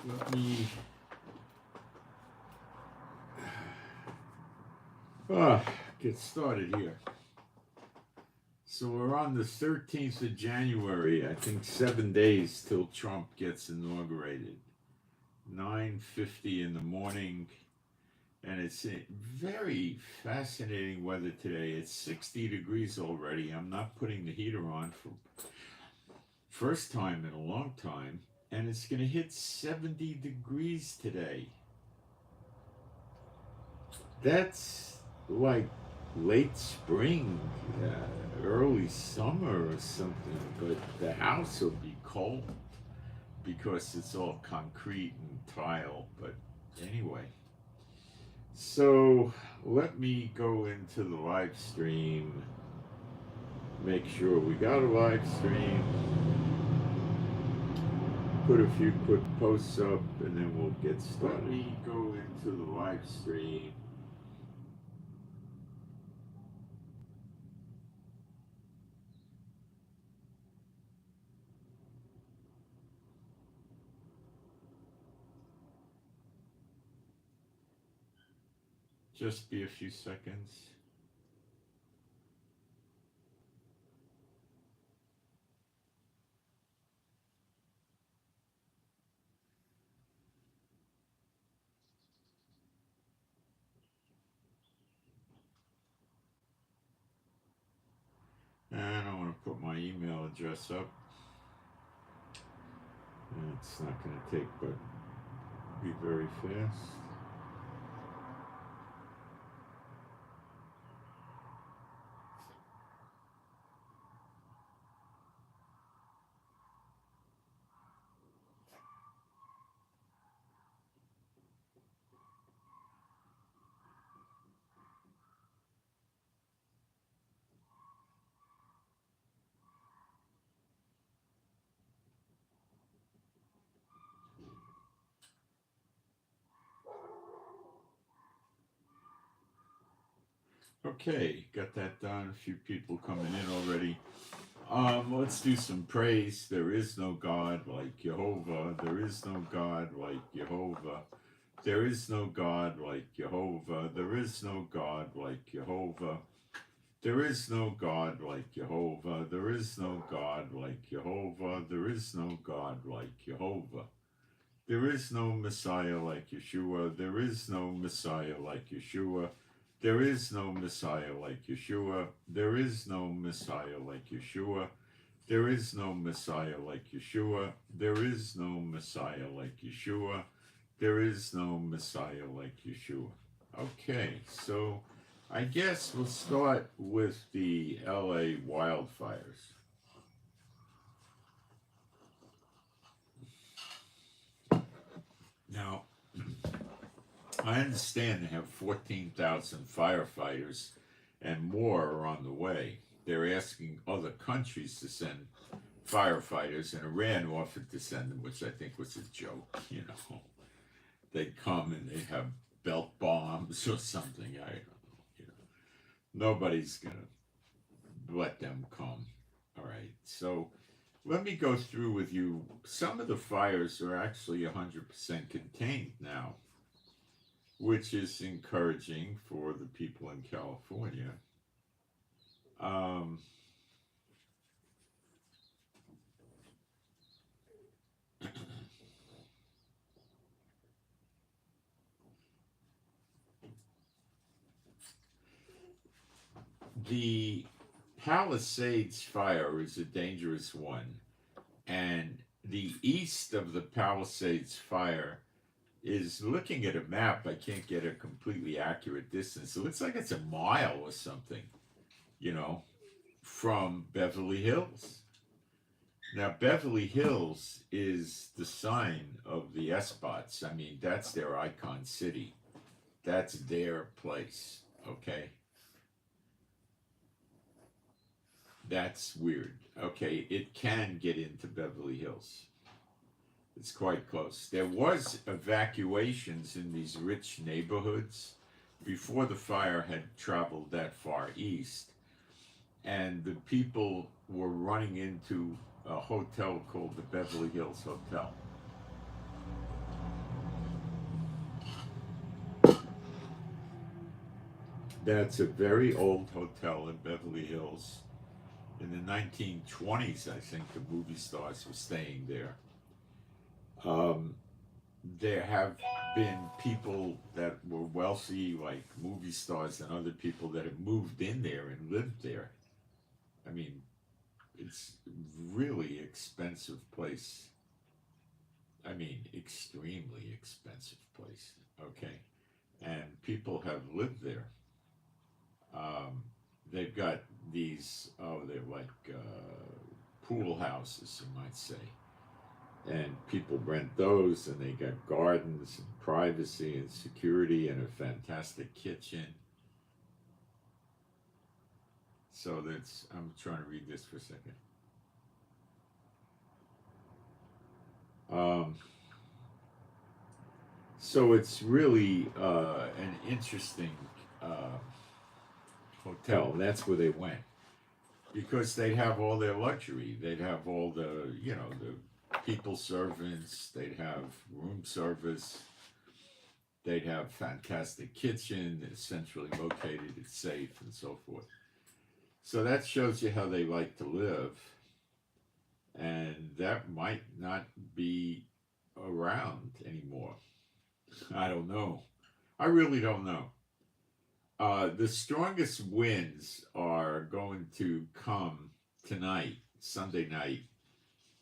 Let me get started here. So we're on the 13th of January. I think 7 days till Trump gets inaugurated. 9:50 in the morning. And it's very fascinating weather today. It's 60 degrees already. I'm not putting the heater on for first time in a long time. And it's going to hit 70 degrees today. That's like late spring, early summer or something. But the house will be cold because it's all concrete and tile. But anyway. So let me go into the live stream, make sure we got a live stream, put a few quick posts up, and then we'll get started. Let me go into the live stream. Just be a few seconds. And I want to put my email address up. And it's not going to take, but be very fast. Okay, got that done. A few people coming in already. Let's do some praise. There is no God like Jehovah. There is no God like Jehovah. There is no God like Jehovah. There is no God like Jehovah. There is no God like Jehovah. There is no God like Jehovah. There is no God like Jehovah. There is no Messiah like Yeshua. There is no Messiah like Yeshua. There is no Messiah like Yeshua. There is no Messiah like Yeshua. There is no Messiah like Yeshua. There is no Messiah like Yeshua. There is no Messiah like Yeshua. Okay, so I guess we'll start with the LA wildfires. Now, I understand they have 14,000 firefighters and more are on the way. They're asking other countries to send firefighters, and Iran offered to send them, which I think was a joke, you know. They'd come and they'd have belt bombs or something. I don't know, you know. Nobody's going to let them come. All right, so let me go through with you. Some of the fires are actually 100% contained now, which is encouraging for the people in California. The Palisades fire is a dangerous one, and the east of the Palisades fire is, looking at a map, I can't get a completely accurate distance. It looks like it's a mile or something, you know, from Beverly Hills. Now, Beverly Hills is the sign of the Espots. I mean, that's their icon city. That's their place, okay? That's weird. Okay, it can get into Beverly Hills. It's quite close. There was evacuations in these rich neighborhoods before the fire had traveled that far east. And the people were running into a hotel called the Beverly Hills Hotel. That's a very old hotel in Beverly Hills. In the 1920s, I think the movie stars were staying there. Um, there have been people that were wealthy, like movie stars and other people that have moved in there and lived there. I mean, it's really expensive place. I mean, extremely expensive place. Okay, and people have lived there. Um, they've got these, oh, they're like pool houses, you might say. And people rent those, and they got gardens and privacy and security and a fantastic kitchen. So that's, I'm trying to read this for a second. So it's really an interesting hotel. That's where they went because they'd have all their luxury. They'd have all the, the people servants. They'd have room service. They'd have fantastic kitchen, centrally located, it's safe, and so forth. So that shows you how they like to live. And that might not be around anymore. I don't know. I really don't know. The strongest winds are going to come tonight, Sunday night,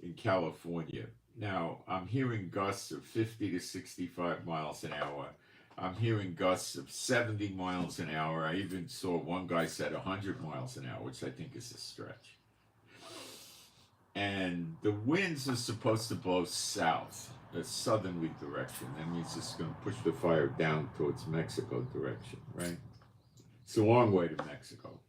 in California. Now, I'm hearing gusts of 50 to 65 miles an hour. I'm hearing gusts of 70 miles an hour. I even saw one guy said 100 miles an hour, which I think is a stretch. And the winds are supposed to blow south, a southerly direction. That means it's going to push the fire down towards Mexico direction, right? It's a long way to Mexico.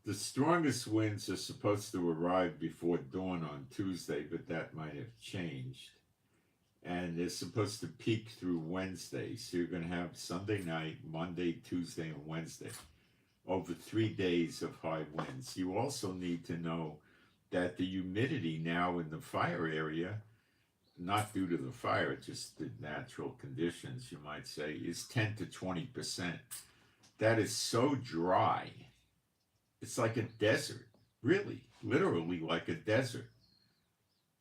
The strongest winds are supposed to arrive before dawn on Tuesday, but that might have changed. And they're supposed to peak through Wednesday. So you're going to have Sunday night, Monday, Tuesday, and Wednesday. Over 3 days of high winds. You also need to know that the humidity now in the fire area, not due to the fire, just the natural conditions, you might say, is 10 to 20%. That is so dry. It's like a desert, really, literally like a desert.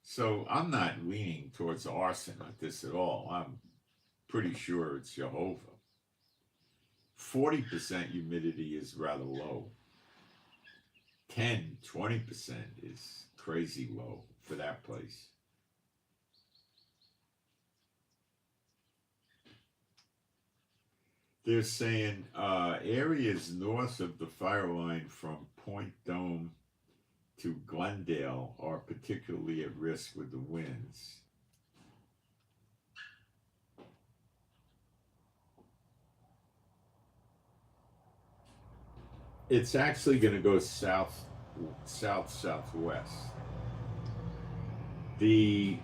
So I'm not leaning towards arson at this at all. I'm pretty sure it's Jehovah. 40% humidity is rather low. 10, 20% is crazy low for that place. They're saying areas north of the fire line from Point Dome to Glendale are particularly at risk with the winds. It's actually going to go southwest. The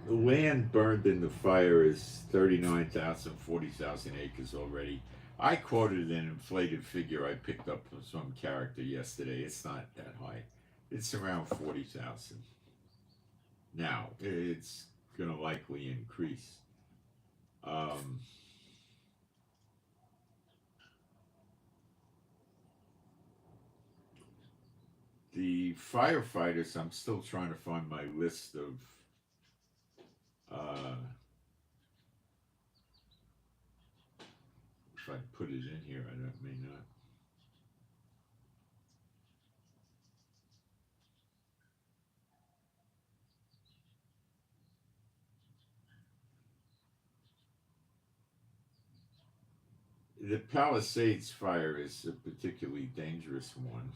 land burned in the fire is 39,000, 40,000 acres already. I quoted an inflated figure I picked up from some character yesterday. It's not that high. It's around 40,000. Now, it's going to likely increase. The firefighters, I'm still trying to find my list of if I put it in here, I may not. The Palisades fire is a particularly dangerous one,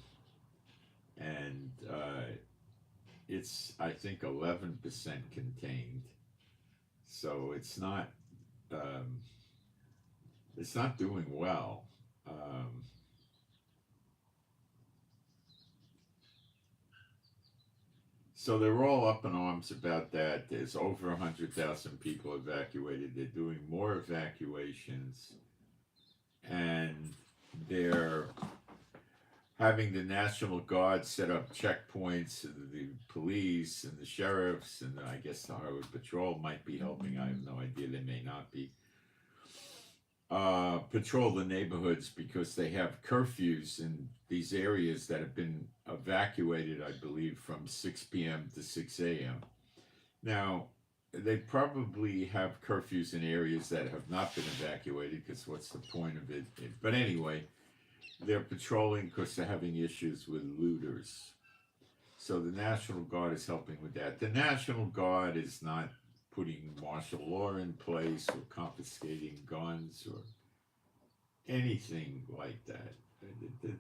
and it's, I think, 11% contained. So it's not doing well. So they're all up in arms about that. There's over 100,000 people evacuated. They're doing more evacuations, and they're having the National Guard set up checkpoints, the police and the sheriffs, and I guess the Highway Patrol might be helping. I have no idea. They may not be. Patrol the neighborhoods because they have curfews in these areas that have been evacuated, I believe, from 6 p.m. to 6 a.m. Now, they probably have curfews in areas that have not been evacuated because what's the point of it? But anyway, they're patrolling because they're having issues with looters. So the National Guard is helping with that. The National Guard is not putting martial law in place or confiscating guns or anything like that.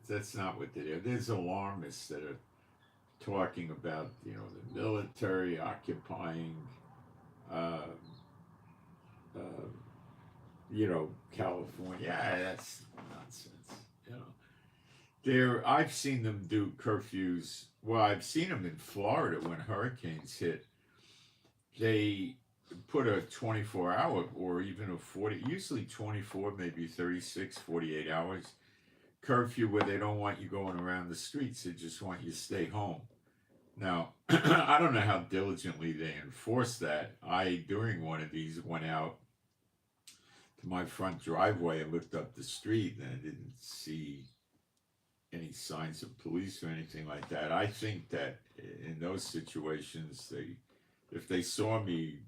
That's not what they do. There's alarmists that are talking about, the military occupying, uh, uh, California. Yeah, that's nonsense. You know, I've seen them do curfews. Well, I've seen them in Florida when hurricanes hit. They put a 24-hour or even a 40, usually 24, maybe 36, 48 hours curfew where they don't want you going around the streets. They just want you to stay home. Now, I don't know how diligently they enforce that. During one of these, went out to my front driveway and looked up the street and I didn't see any signs of police or anything like that. I think that in those situations, if they saw me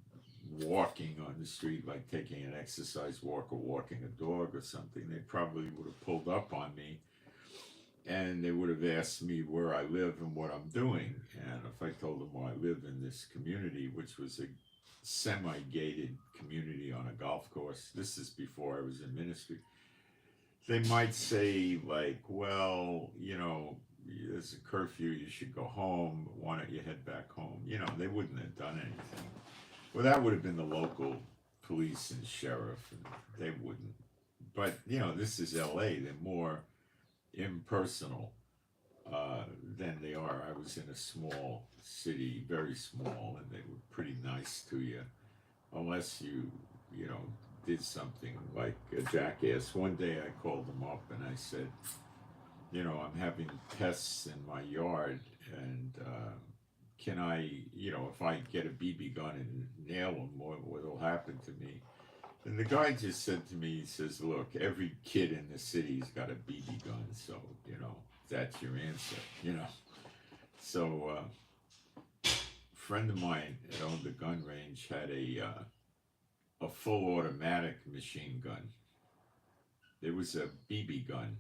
walking on the street, like taking an exercise walk or walking a dog or something, they probably would have pulled up on me and they would have asked me where I live and what I'm doing. And if I told them where I live in this community, which was a semi-gated community on a golf course, this is before I was in ministry, they might say like, well, there's a curfew, you should go home, why don't you head back home? They wouldn't have done anything. Well, that would have been the local police and sheriff, and they wouldn't. But, this is LA, they're more impersonal than they are. I was in a small city, very small, and they were pretty nice to you, unless you did something like a jackass. One day I called them up and I said, I'm having pests in my yard, and can I, if I get a BB gun and nail them, what'll happen to me? And the guy just said to me, he says, look, every kid in the city's got a BB gun, so, that's your answer, So, a friend of mine that owned a gun range had a full automatic machine gun. There was a BB gun,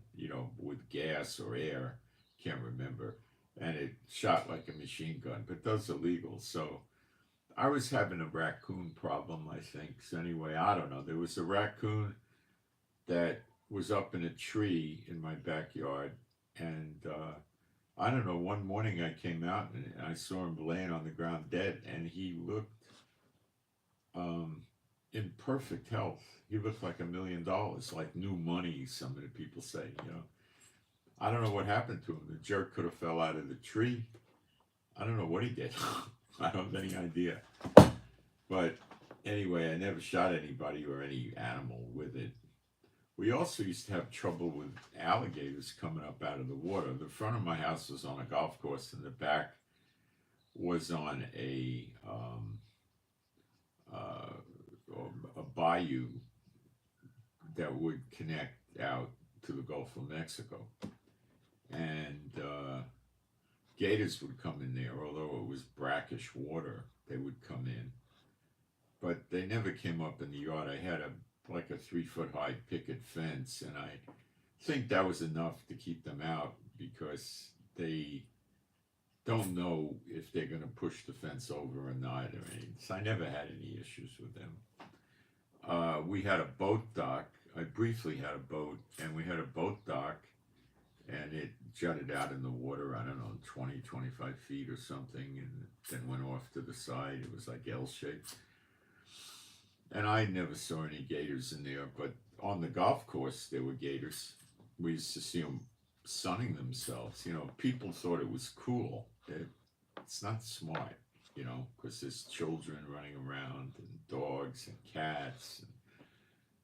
with gas or air, can't remember, and it shot like a machine gun, but those are legal. So I was having a raccoon problem, I think. So anyway, I don't know. There was a raccoon that was up in a tree in my backyard, and I don't know, one morning I came out and I saw him laying on the ground dead, and he looked in perfect health. He looked like $1 million, like new money, some of the people say, I don't know what happened to him. The jerk could have fell out of the tree. I don't know what he did. I don't have any idea. But anyway, I never shot anybody or any animal with it. We also used to have trouble with alligators coming up out of the water. The front of my house was on a golf course, and the back was on a bayou that would connect out to the Gulf of Mexico. And gators would come in there, although it was brackish water, they would come in. But they never came up in the yard. I had a 3-foot high picket fence, and I think that was enough to keep them out because they don't know if they're going to push the fence over or not. So I never had any issues with them. We had a boat dock. I briefly had a boat, and we had a boat dock, and it jutted out in the water, I don't know, 20, 25 feet or something, and then went off to the side. It was like L-shaped. And I never saw any gators in there, but on the golf course, there were gators. We used to see them sunning themselves. People thought it was cool. It's not smart, because there's children running around and dogs and cats. And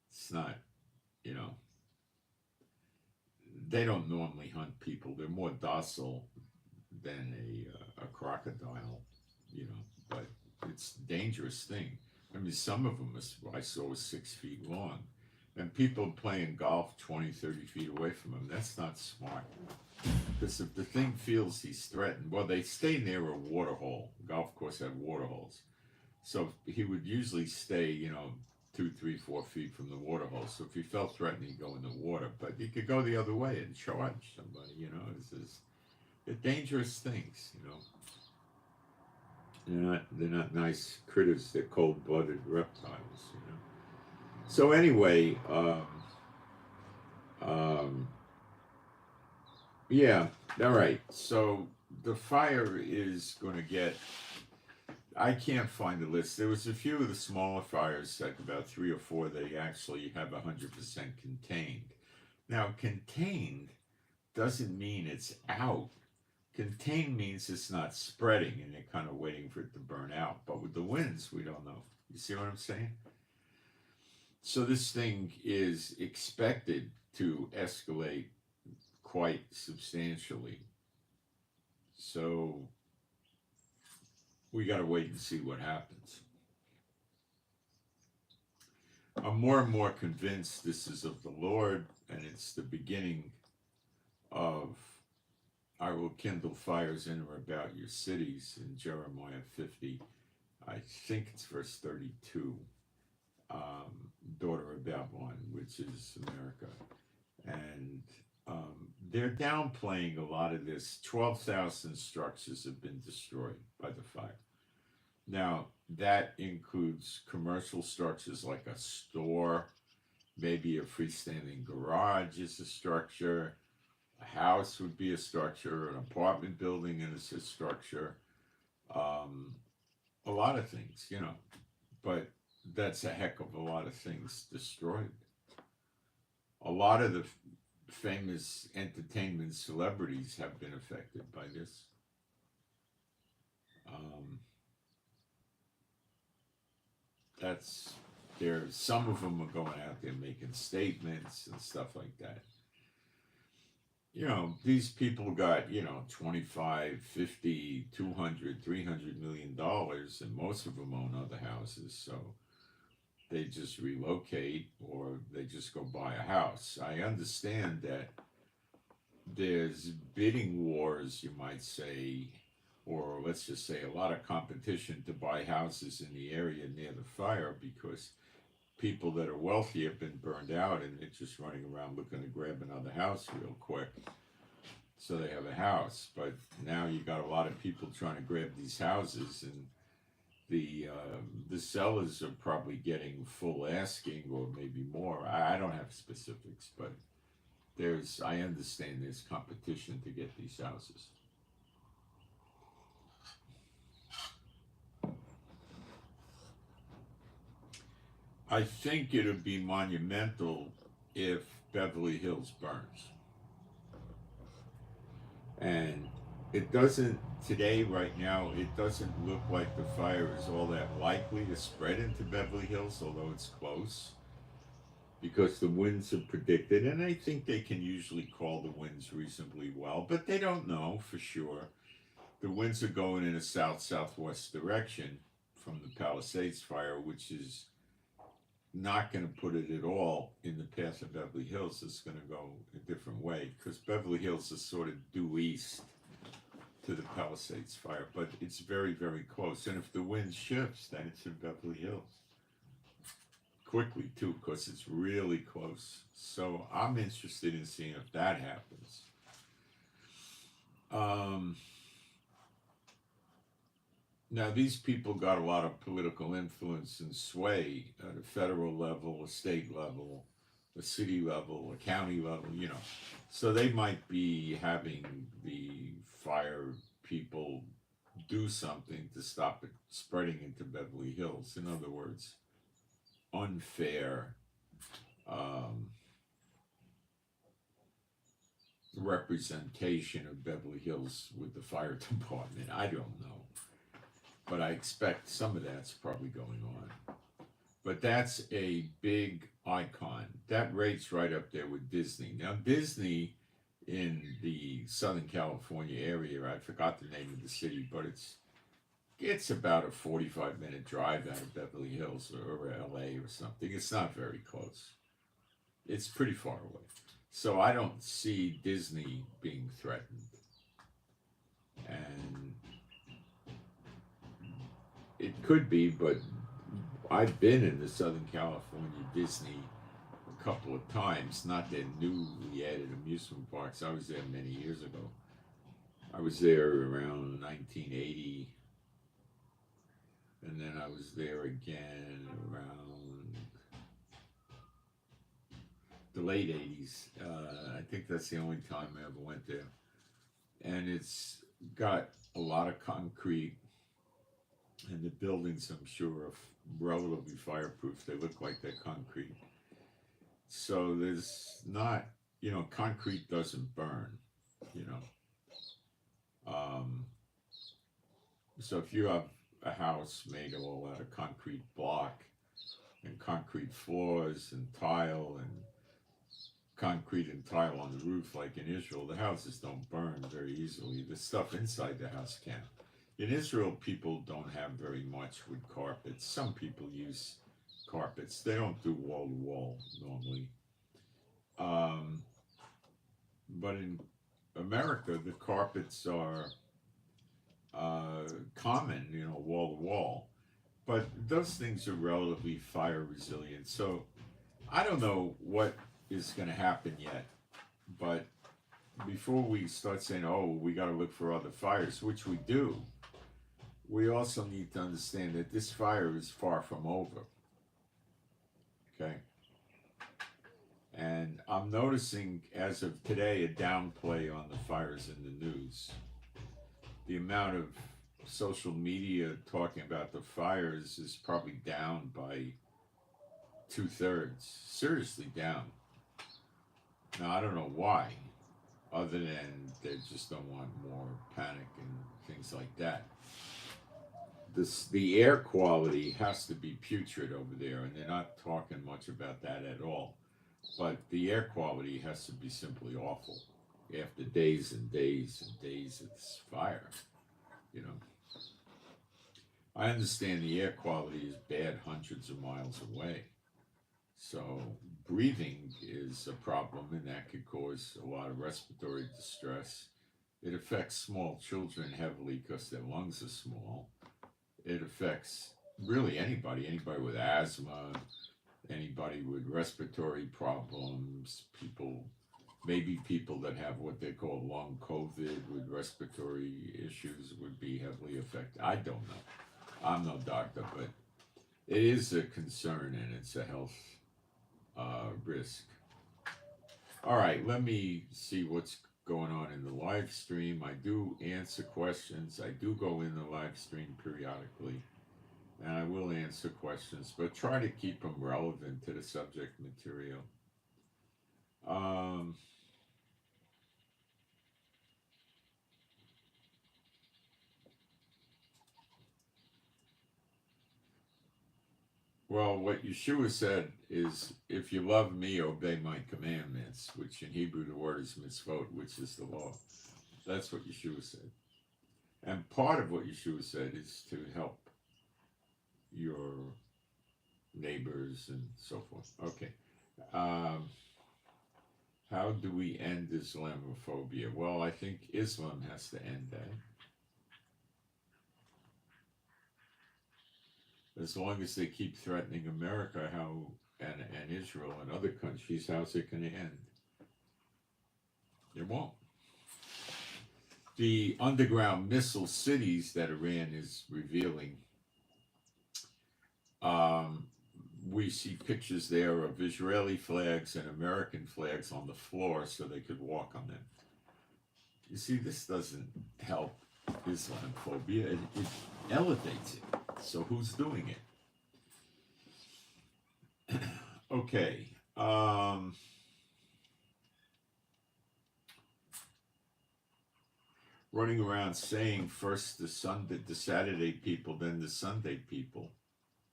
it's not, they don't normally hunt people. They're more docile than a crocodile, you know. But it's a dangerous thing. I mean, some of them I saw was 6 feet long, and people playing golf 20, 30 feet away from them. That's not smart. Because if the thing feels he's threatened, well, they stay near a water hole. The golf course had water holes. So he would usually stay, 2, 3, 4 feet from the water hole. So if he felt threatened, he'd go in the water. But he could go the other way and charge somebody, they're dangerous things, They're not nice critters. They're cold-blooded reptiles. So anyway, yeah, all right. So the fire is going to get. I can't find the list. There was a few of the smaller fires, like about 3 or 4, they actually have 100% contained. Now, contained doesn't mean it's out. Contained means it's not spreading and they're kind of waiting for it to burn out. But with the winds, we don't know. You see what I'm saying? So this thing is expected to escalate quite substantially. So we got to wait and see what happens. I'm more and more convinced this is of the Lord, and it's the beginning of I will kindle fires in or about your cities in Jeremiah 50. I think it's verse 32. Daughter of Babylon, which is America. And they're downplaying a lot of this. 12,000 structures have been destroyed by the fire. Now, that includes commercial structures like a store, maybe a freestanding garage is a structure, a house would be a structure, an apartment building is a structure, a lot of things, but that's a heck of a lot of things destroyed. A lot of the famous entertainment celebrities have been affected by this. Some of them are going out there making statements and stuff like that. These people got, 25, 50, 200, $300 million, and most of them own other houses. So they just relocate or they just go buy a house. I understand that there's bidding wars, you might say, or let's just say a lot of competition to buy houses in the area near the fire because people that are wealthy have been burned out and they're just running around looking to grab another house real quick. So they have a house, but now you got a lot of people trying to grab these houses, and the sellers are probably getting full asking or maybe more. I don't have specifics, but I understand there's competition to get these houses. I think it would be monumental if Beverly Hills burns. And it doesn't, today, right now, it doesn't look like the fire is all that likely to spread into Beverly Hills, although it's close, because the winds are predicted, and I think they can usually call the winds reasonably well, but they don't know for sure. The winds are going in a south-southwest direction from the Palisades fire, which is not going to put it at all in the path of Beverly Hills. It's going to go a different way because Beverly Hills is sort of due east to the Palisades fire, but it's very, very close. And if the wind shifts, then it's in Beverly Hills. Quickly, too, because it's really close. So I'm interested in seeing if that happens. Now, these people got a lot of political influence and sway at a federal level, a state level, a city level, a county level, So they might be having the fire people do something to stop it spreading into Beverly Hills. In other words, unfair representation of Beverly Hills with the fire department. I don't know. But I expect some of that's probably going on. But that's a big icon. That rates right up there with Disney. Now, Disney in the Southern California area. I forgot the name of the city, but it's about a 45-minute drive out of Beverly Hills or LA or something. It's not very close. It's pretty far away. So I don't see Disney being threatened. And it could be, but I've been in the Southern California Disney a couple of times, not their newly added amusement parks. I was there many years ago. I was there around 1980, and then I was there again around the late 80s. I think that's the only time I ever went there. And it's got a lot of concrete, and the buildings, I'm sure, are relatively fireproof. They look like they're concrete. So there's not, concrete doesn't burn, So if you have a house made all out of concrete block and concrete floors and tile and concrete and tile on the roof like in Israel, the houses don't burn very easily. The stuff inside the house can. In Israel, people don't have very much wood carpets. Some people use carpets. They don't do wall to wall normally. But in America, the carpets are common, wall to wall. But those things are relatively fire resilient. So I don't know what is going to happen yet. But before we start saying, oh, we got to look for other fires, which we do, we also need to understand that this fire is far from over. Okay? And I'm noticing, as of today, a downplay on the fires in the news. The amount of social media talking about the fires is probably down by 2/3. Seriously down. Now, I don't know why, other than they just don't want more panic and things like that. The air quality has to be putrid over there, and they're not talking much about that at all. But the air quality has to be simply awful after days and days and days of this fire, I understand the air quality is bad hundreds of miles away. So breathing is a problem, and that could cause a lot of respiratory distress. It affects small children heavily because their lungs are small. It affects really anybody with asthma, anybody with respiratory problems, maybe people that have what they call long COVID with respiratory issues would be heavily affected. I don't know. I'm no doctor, but it is a concern, and it's a health risk. All right, let me see what's going on in the live stream. I do answer questions. I do go in the live stream periodically, and I will answer questions, but try to keep them relevant to the subject material. Well, what Yeshua said is, if you love me, obey my commandments, which in Hebrew the word is mitzvot, which is the law. That's what Yeshua said. And part of what Yeshua said is to help your neighbors and so forth. Okay. How do we end Islamophobia? Well, I think Islam has to end that. As long as they keep threatening America, and Israel and other countries, how's it going to end? It won't. The underground missile cities that Iran is revealing, we see pictures there of Israeli flags and American flags on the floor so they could walk on them. You see, this doesn't help Islamophobia. It elevates it. So who's doing it? Okay. Running around saying first the Saturday people, then the Sunday people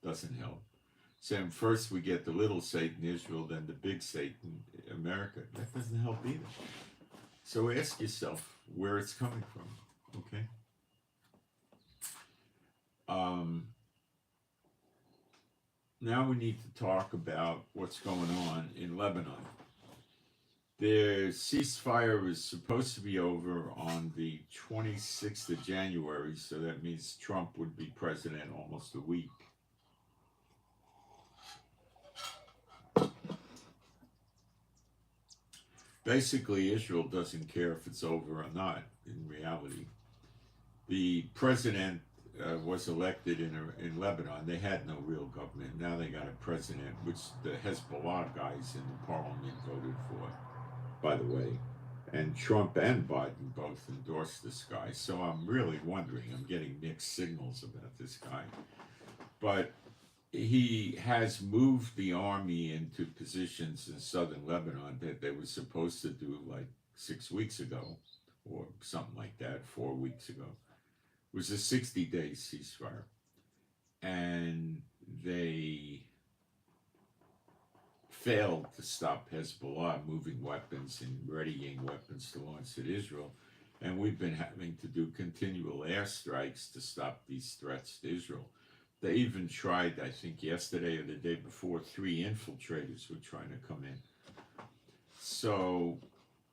doesn't help. Saying first we get the little Satan Israel, then the big Satan America. That doesn't help either. So ask yourself where it's coming from. Okay. Um, Now we need to talk about what's going on in Lebanon. The ceasefire is supposed to be over on the 26th of January, so that means Trump would be president almost a week. Basically, Israel doesn't care if it's over or not, in reality. The president was elected in Lebanon. They had no real government. Now they got a president, which the Hezbollah guys in the parliament voted for, by the way. And Trump and Biden both endorsed this guy. So I'm really wondering, I'm getting mixed signals about this guy. But he has moved the army into positions in southern Lebanon that they were supposed to do like 6 weeks ago, or something like that, 4 weeks ago. It was a 60-day ceasefire. And they failed to stop Hezbollah moving weapons and readying weapons to launch at Israel. And we've been having to do continual airstrikes to stop these threats to Israel. They even tried, I think yesterday or the day before, 3 infiltrators were trying to come in. So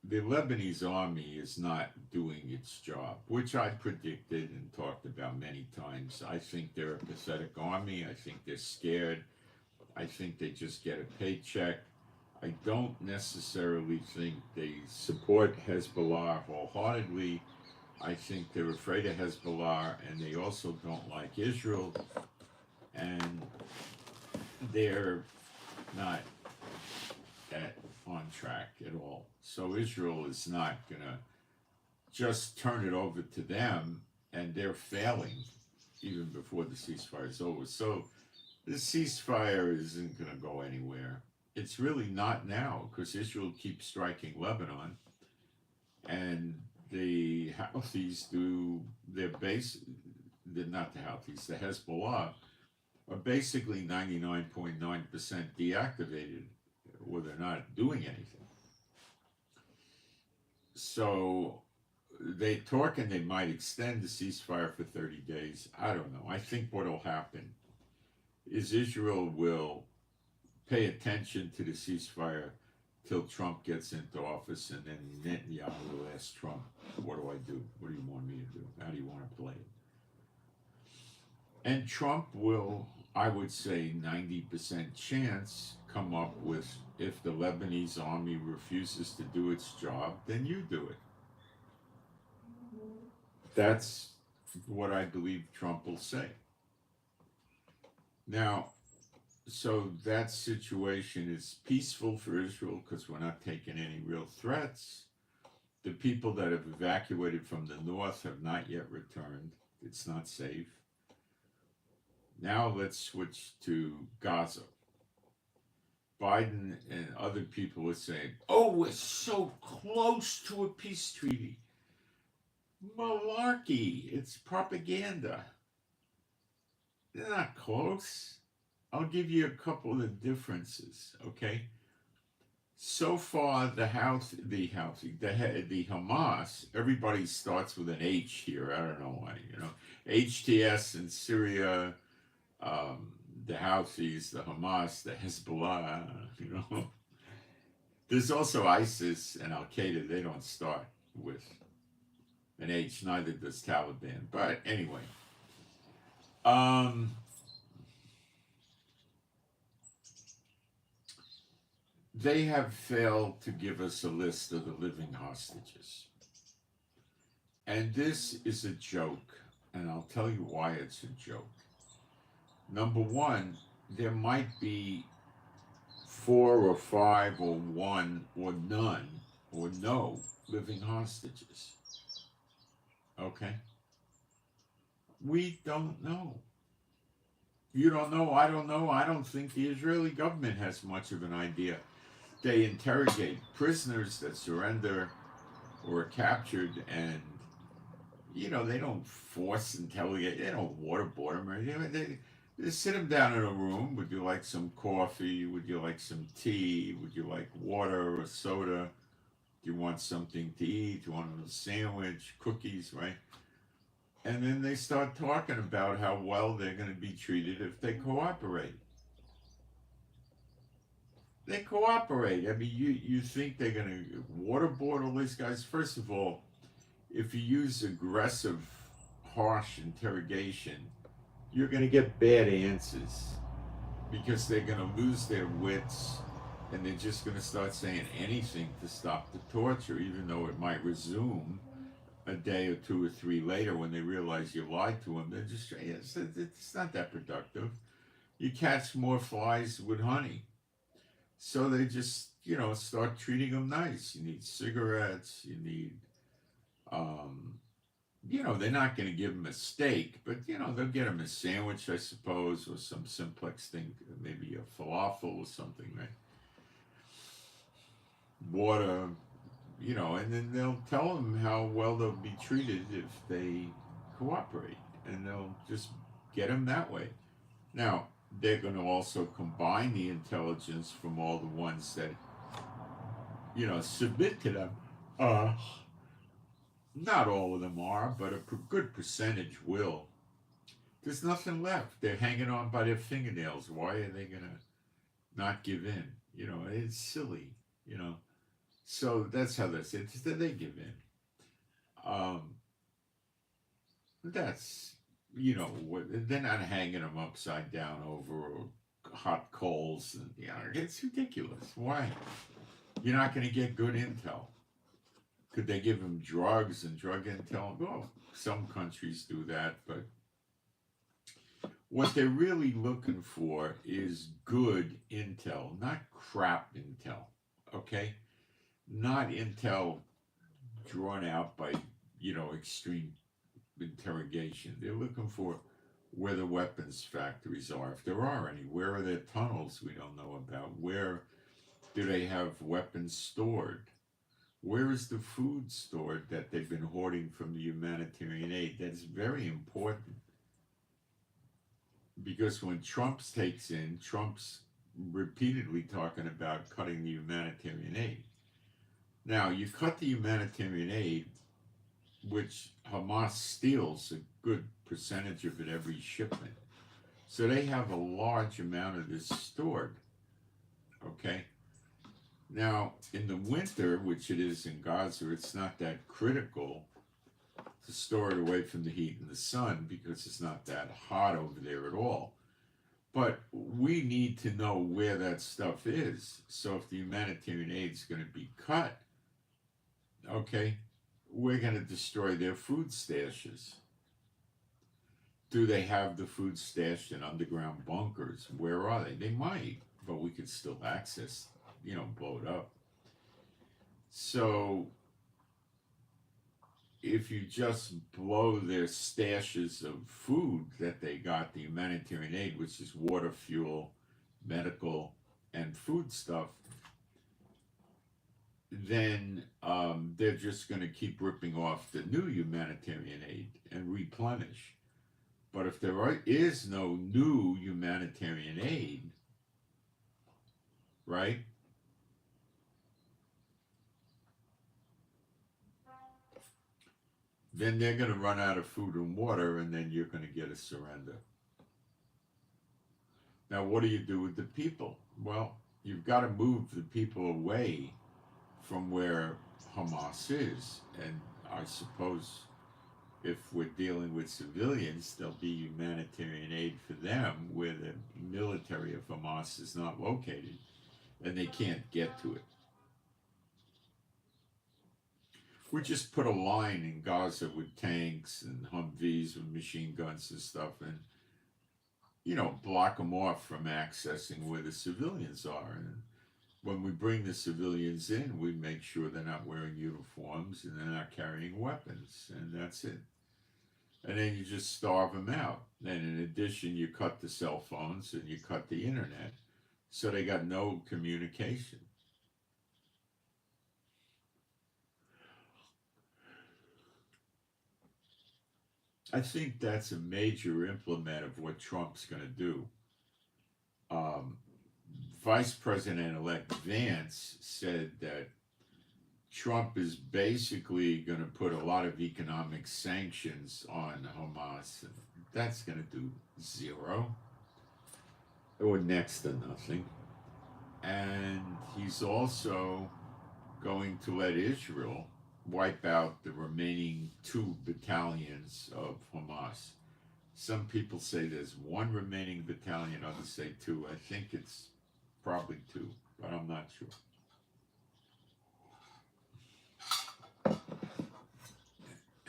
the Lebanese army is not doing its job, which I predicted and talked about many times. I think they're a pathetic army. I think they're scared. I think they just get a paycheck. I don't necessarily think they support Hezbollah wholeheartedly. I think they're afraid of Hezbollah, and they also don't like Israel, and they're not on track at all. So Israel is not going to just turn it over to them, and they're failing even before the ceasefire is over. So the ceasefire isn't going to go anywhere. It's really not now, because Israel keeps striking Lebanon, and the Houthis do their base, not the Houthis, the Hezbollah are basically 99.9% deactivated, where they're not doing anything. So they talk and they might extend the ceasefire for 30 days. I don't know. I think what will happen is Israel will pay attention to the ceasefire till Trump gets into office, and then Netanyahu will ask Trump, what do I do? What do you want me to do? How do you want to play it? And Trump will, I would say, 90% chance come up with, if the Lebanese army refuses to do its job, then you do it. That's what I believe Trump will say. Now, so that situation is peaceful for Israel because we're not taking any real threats. The people that have evacuated from the north have not yet returned. It's not safe. Now let's switch to Gaza. Biden and other people are saying, oh, we're so close to a peace treaty. Malarkey. It's propaganda. They're not close. I'll give you a couple of differences, okay? So far, the Hamas, everybody starts with an H here. I don't know why, HTS in Syria, the Houthis, the Hamas, the Hezbollah, There's also ISIS and Al Qaeda. They don't start with an H, neither does Taliban. But anyway, they have failed to give us a list of the living hostages. And this is a joke, and I'll tell you why it's a joke. Number one, there might be 4 or 5 or 1 or none or no living hostages. Okay? We don't know. You don't know, I don't know. I don't think the Israeli government has much of an idea. They interrogate prisoners that surrender or are captured, and they don't force interrogate. They don't waterboard them or anything. They sit them down in a room. Would you like some coffee? Would you like some tea? Would you like water or soda? Do you want something to eat? Do you want a sandwich, cookies, right? And then they start talking about how well they're going to be treated if they cooperate. They cooperate. I mean, you think they're going to waterboard all these guys? First of all, if you use aggressive, harsh interrogation, you're going to get bad answers because they're going to lose their wits and they're just going to start saying anything to stop the torture, even though it might resume a day or two or three later when they realize you lied to them. They're just, it's not that productive. You catch more flies with honey. So they just, start treating them nice. You need cigarettes, you need, they're not going to give them a steak, but, they'll get them a sandwich, I suppose, or some simplex thing, maybe a falafel or something, right? Water, and then they'll tell them how well they'll be treated if they cooperate, and they'll just get them that way. Now, they're going to also combine the intelligence from all the ones that, submit to them. Not all of them are, but a good percentage will. There's nothing left. They're hanging on by their fingernails. Why are they going to not give in? It's silly, So that's how they say it. They give in. That's, they're not hanging them upside down over hot coals. And, it's ridiculous. Why? You're not going to get good intel. Could they give them drugs and drug intel? Well, some countries do that, but what they're really looking for is good intel, not crap intel, okay? Not intel drawn out by, extreme interrogation. They're looking for where the weapons factories are, if there are any. Where are their tunnels we don't know about? Where do they have weapons stored? Where is the food stored that they've been hoarding from the humanitarian aid? That's very important. Because when Trump's repeatedly talking about cutting the humanitarian aid. Now, you cut the humanitarian aid, which Hamas steals a good percentage of it every shipment. So they have a large amount of this stored, okay? Now, in the winter, which it is in Gaza, it's not that critical to store it away from the heat and the sun because it's not that hot over there at all. But we need to know where that stuff is. So if the humanitarian aid is going to be cut, okay, we're going to destroy their food stashes. Do they have the food stashed in underground bunkers? Where are they? They might, but we could still access, blow it up. So if you just blow their stashes of food that they got, the humanitarian aid, which is water, fuel, medical, and food stuff, then they're just going to keep ripping off the new humanitarian aid and replenish. But if there is no new humanitarian aid, right, then they're going to run out of food and water, and then you're going to get a surrender. Now, what do you do with the people? Well, you've got to move the people away from where Hamas is. And I suppose if we're dealing with civilians, there'll be humanitarian aid for them where the military of Hamas is not located, and they can't get to it. We just put a line in Gaza with tanks and Humvees with machine guns and stuff and, block them off from accessing where the civilians are. And when we bring the civilians in, we make sure they're not wearing uniforms and they're not carrying weapons, and that's it. And then you just starve them out. And in addition, you cut the cell phones and you cut the internet. So they got no communication. I think that's a major implement of what Trump's going to do. Vice President-elect Vance said that Trump is basically going to put a lot of economic sanctions on Hamas. That's going to do zero or next to nothing. And he's also going to let Israel wipe out the remaining 2 battalions of Hamas. Some people say there's 1 remaining battalion, others say 2. I think it's probably 2, but I'm not sure.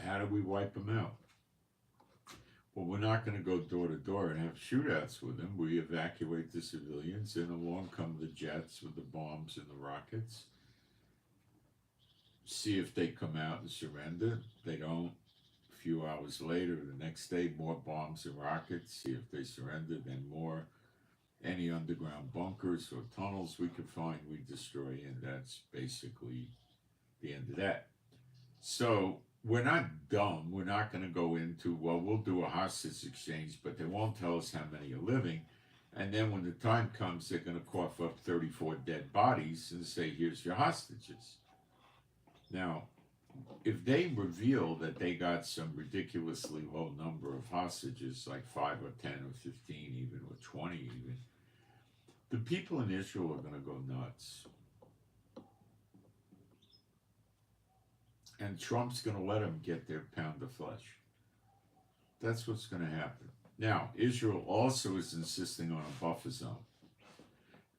How do we wipe them out? Well, we're not going to go door to door and have shootouts with them. We evacuate the civilians, and along come the jets with the bombs and the rockets. See if they come out and surrender. They don't. A few hours later, the next day, more bombs and rockets. See if they surrender, then more. Any underground bunkers or tunnels we could find, we destroy, and that's basically the end of that. So we're not dumb. We're not going to go into, well, we'll do a hostage exchange, but they won't tell us how many are living. And then when the time comes, they're going to cough up 34 dead bodies and say, here's your hostages. Now, if they reveal that they got some ridiculously low number of hostages, like 5 or 10 or 15 even, or 20 even, the people in Israel are going to go nuts. And Trump's going to let them get their pound of flesh. That's what's going to happen. Now, Israel also is insisting on a buffer zone.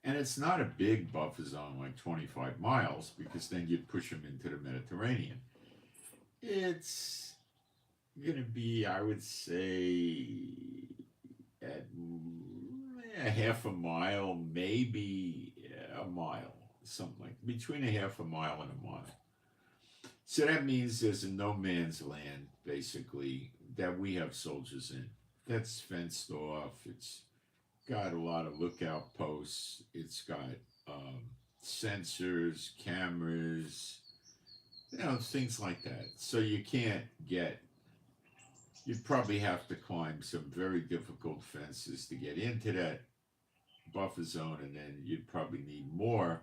And it's not a big buffer zone, like 25 miles, because then you'd push them into the Mediterranean. It's going to be, I would say, at a half a mile, maybe a mile, something like between a half a mile and a mile. So that means there's a no man's land, basically, that we have soldiers in. That's fenced off. It's got a lot of lookout posts. It's got sensors, cameras, things like that. So you can't get, you'd probably have to climb some very difficult fences to get into that buffer zone, and then you'd probably need more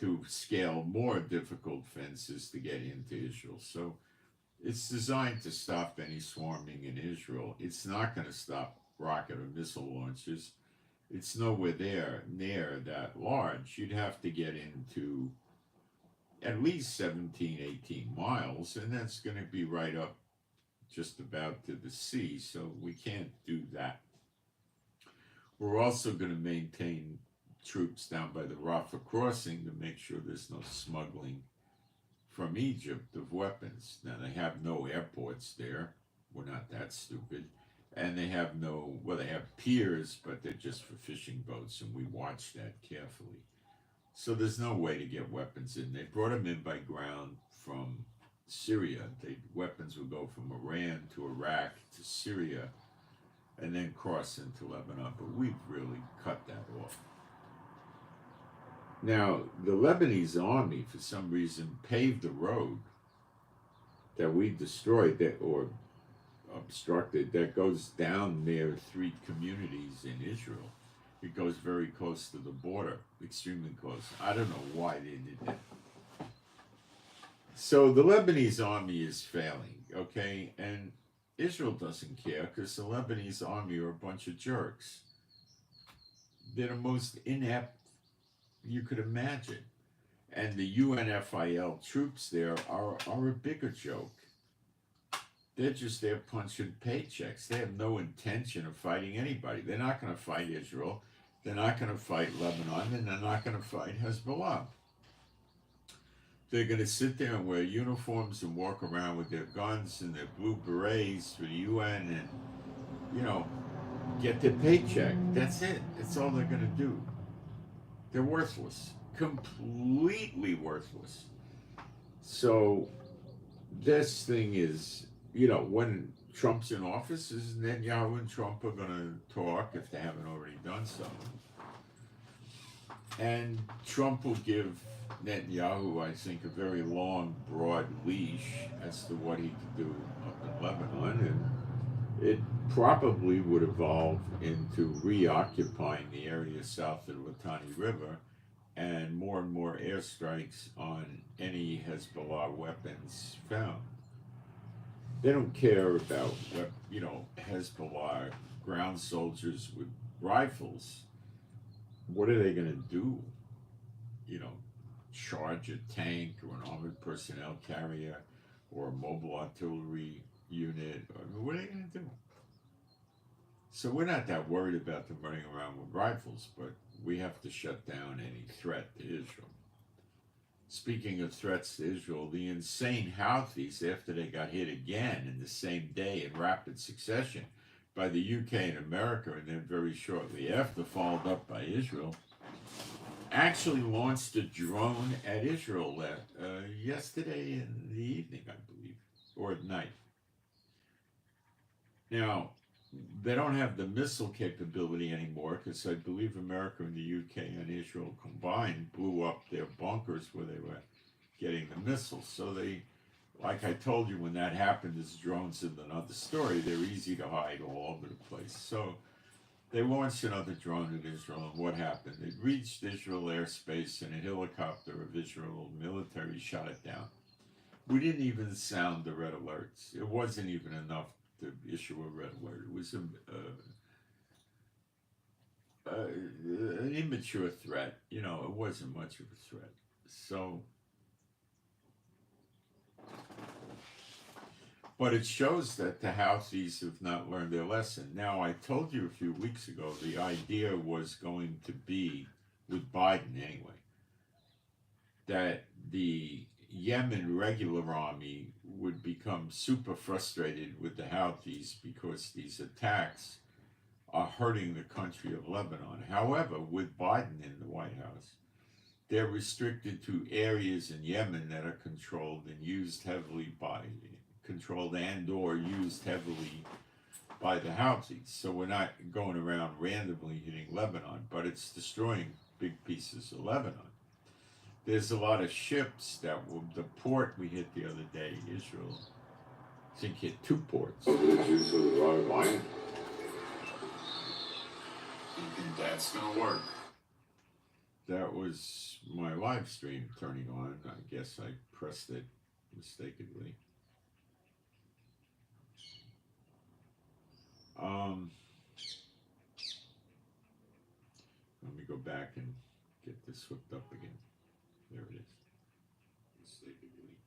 to scale more difficult fences to get into Israel. So it's designed to stop any swarming in Israel. It's not going to stop rocket or missile launches. It's nowhere near that large. You'd have to get into at least 17, 18 miles, and that's going to be right up just about to the sea, so we can't do that. We're also going to maintain troops down by the Rafah crossing to make sure there's no smuggling from Egypt of weapons. Now, they have no airports there. We're not that stupid. And they have they have piers, but they're just for fishing boats, and we watch that carefully. So there's no way to get weapons in. They brought them in by ground from Syria. Weapons would go from Iran to Iraq to Syria and then cross into Lebanon, but we've really cut that off. Now, the Lebanese army, for some reason, paved the road that we destroyed or obstructed that goes down near 3 communities in Israel. It goes very close to the border, extremely close. I don't know why they did that. So the Lebanese army is failing, okay? And Israel doesn't care because the Lebanese army are a bunch of jerks. They're the most inept you could imagine. And the UNFIL troops there are a bigger joke. They're just there punching paychecks. They have no intention of fighting anybody. They're not going to fight Israel. They're not going to fight Lebanon. And they're not going to fight Hezbollah. They're going to sit there and wear uniforms and walk around with their guns and their blue berets for the UN and, get their paycheck. That's it. That's all they're going to do. They're worthless. Completely worthless. So this thing is, when Trump's in office, is Netanyahu and Trump are going to talk, if they haven't already done so. And Trump will give Netanyahu, I think, a very long, broad leash as to what he can do up in Lebanon. And it probably would evolve into reoccupying the area south of the Litani River and more airstrikes on any Hezbollah weapons found. They don't care about Hezbollah ground soldiers with rifles. What are they going to do? Charge a tank or an armored personnel carrier or a mobile artillery unit? What are they going to do? So we're not that worried about them running around with rifles, but we have to shut down any threat to Israel. Speaking of threats to Israel, the insane Houthis, after they got hit again in the same day in rapid succession by the UK and America, and then very shortly after followed up by Israel, actually launched a drone at Israel yesterday in the evening, I believe, or at night. Now, they don't have the missile capability anymore because I believe America and the UK and Israel combined blew up their bunkers where they were getting the missiles. So they, like I told you, when that happened, as drones is another story. They're easy to hide all over the place. So they launched another drone at Israel, and what happened? It reached Israel airspace, and a helicopter of Israel military shot it down. We didn't even sound the red alerts. It wasn't even enough to issue a red alert. It was an immature threat. It wasn't much of a threat. So, but it shows that the Houthis have not learned their lesson. Now, I told you a few weeks ago the idea was going to be, with Biden anyway, that the Yemen regular army would become super frustrated with the Houthis because these attacks are hurting the country of Lebanon. However, with Biden in the White House, they're restricted to areas in Yemen that are controlled and used heavily by the Houthis. So we're not going around randomly hitting Lebanon, but it's destroying big pieces of Lebanon. There's a lot of ships the port we hit the other day, Israel, I think hit 2 ports. Over the juice of the raw wine. You think that's going to work? That was my live stream turning on. I guess I pressed it mistakenly. Let me go back and get this hooked up again. There it is. Mistakenly.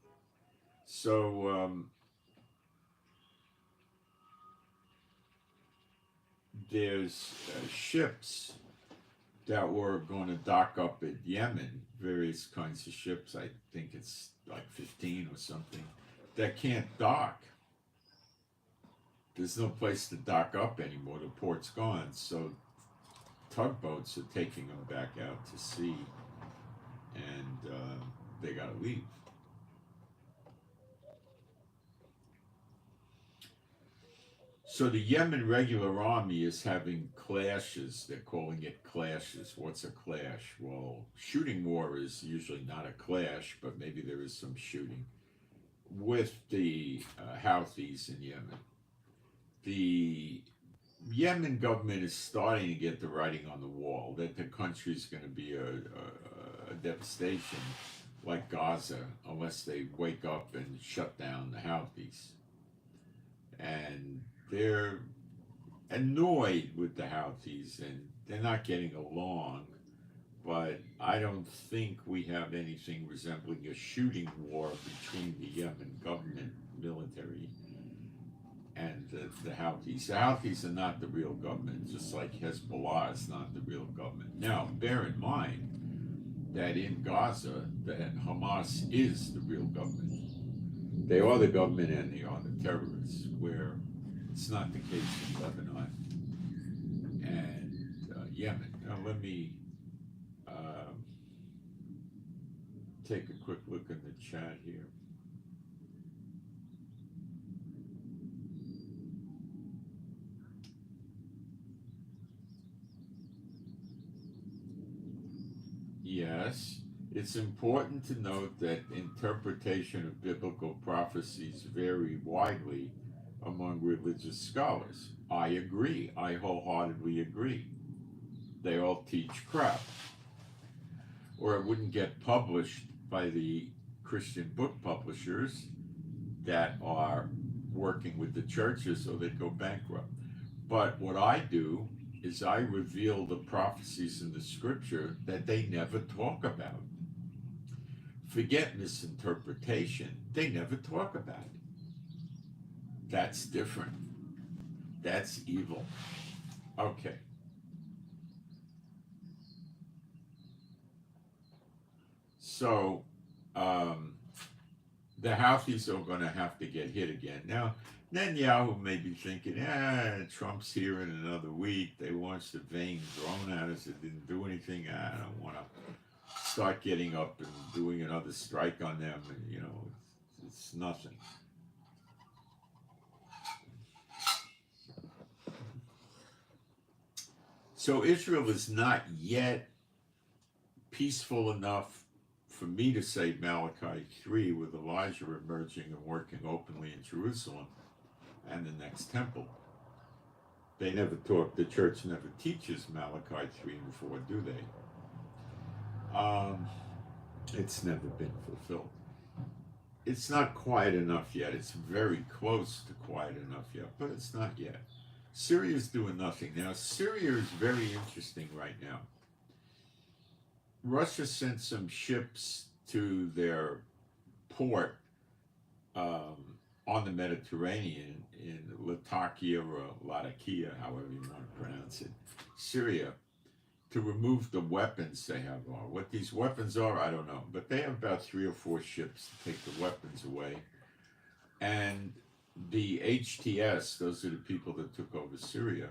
So, there's ships that were going to dock up at Yemen, various kinds of ships. I think it's like 15 or something, that can't dock. There's no place to dock up anymore. The port's gone. So tugboats are taking them back out to sea, and they got to leave. So the Yemen regular army is having clashes. They're calling it clashes. What's a clash? Well, shooting war is usually not a clash, but maybe there is some shooting with the Houthis in Yemen. The Yemen government is starting to get the writing on the wall that the country is going to be a devastation like Gaza unless they wake up and shut down the Houthis. And they're annoyed with the Houthis and they're not getting along, but I don't think we have anything resembling a shooting war between the Yemen government military and the Houthis. The Houthis are not the real government, just like Hezbollah is not the real government. Now, bear in mind that in Gaza, that Hamas is the real government. They are the government and they are the terrorists, where it's not the case in Lebanon and Yemen. Now, let me take a quick look in the chat here. Yes, it's important to note that interpretation of biblical prophecies vary widely among religious scholars. I agree. I wholeheartedly agree. They all teach crap. or it wouldn't get published by the Christian book publishers that are working with the churches, so they'd go bankrupt. But what I do is I reveal the prophecies in the scripture that they never talk about. Forget misinterpretation, they never talk about it. That's different. That's evil. Okay. So, the Houthis are going to have to get hit again. Now, Netanyahu may be thinking, Trump's here in another week. They launched a vain drone at us. It didn't do anything. I don't want to start getting up and doing another strike on them. And, it's nothing. So Israel is not yet peaceful enough for me to say Malachi 3 with Elijah emerging and working openly in Jerusalem and the next temple. They never talk, the church never teaches Malachi 3 and 4, do they? It's never been fulfilled. It's not quiet enough yet. It's very close to quiet enough yet, but it's not yet. Syria's doing nothing. Now, Syria is very interesting right now. Russia sent some ships to their port on the Mediterranean in Latakia or Latakia, however you want to pronounce it, Syria, to remove the weapons they have on. What these weapons are, I don't know, but they have about 3 or 4 ships to take the weapons away. And the HTS, those are the people that took over Syria,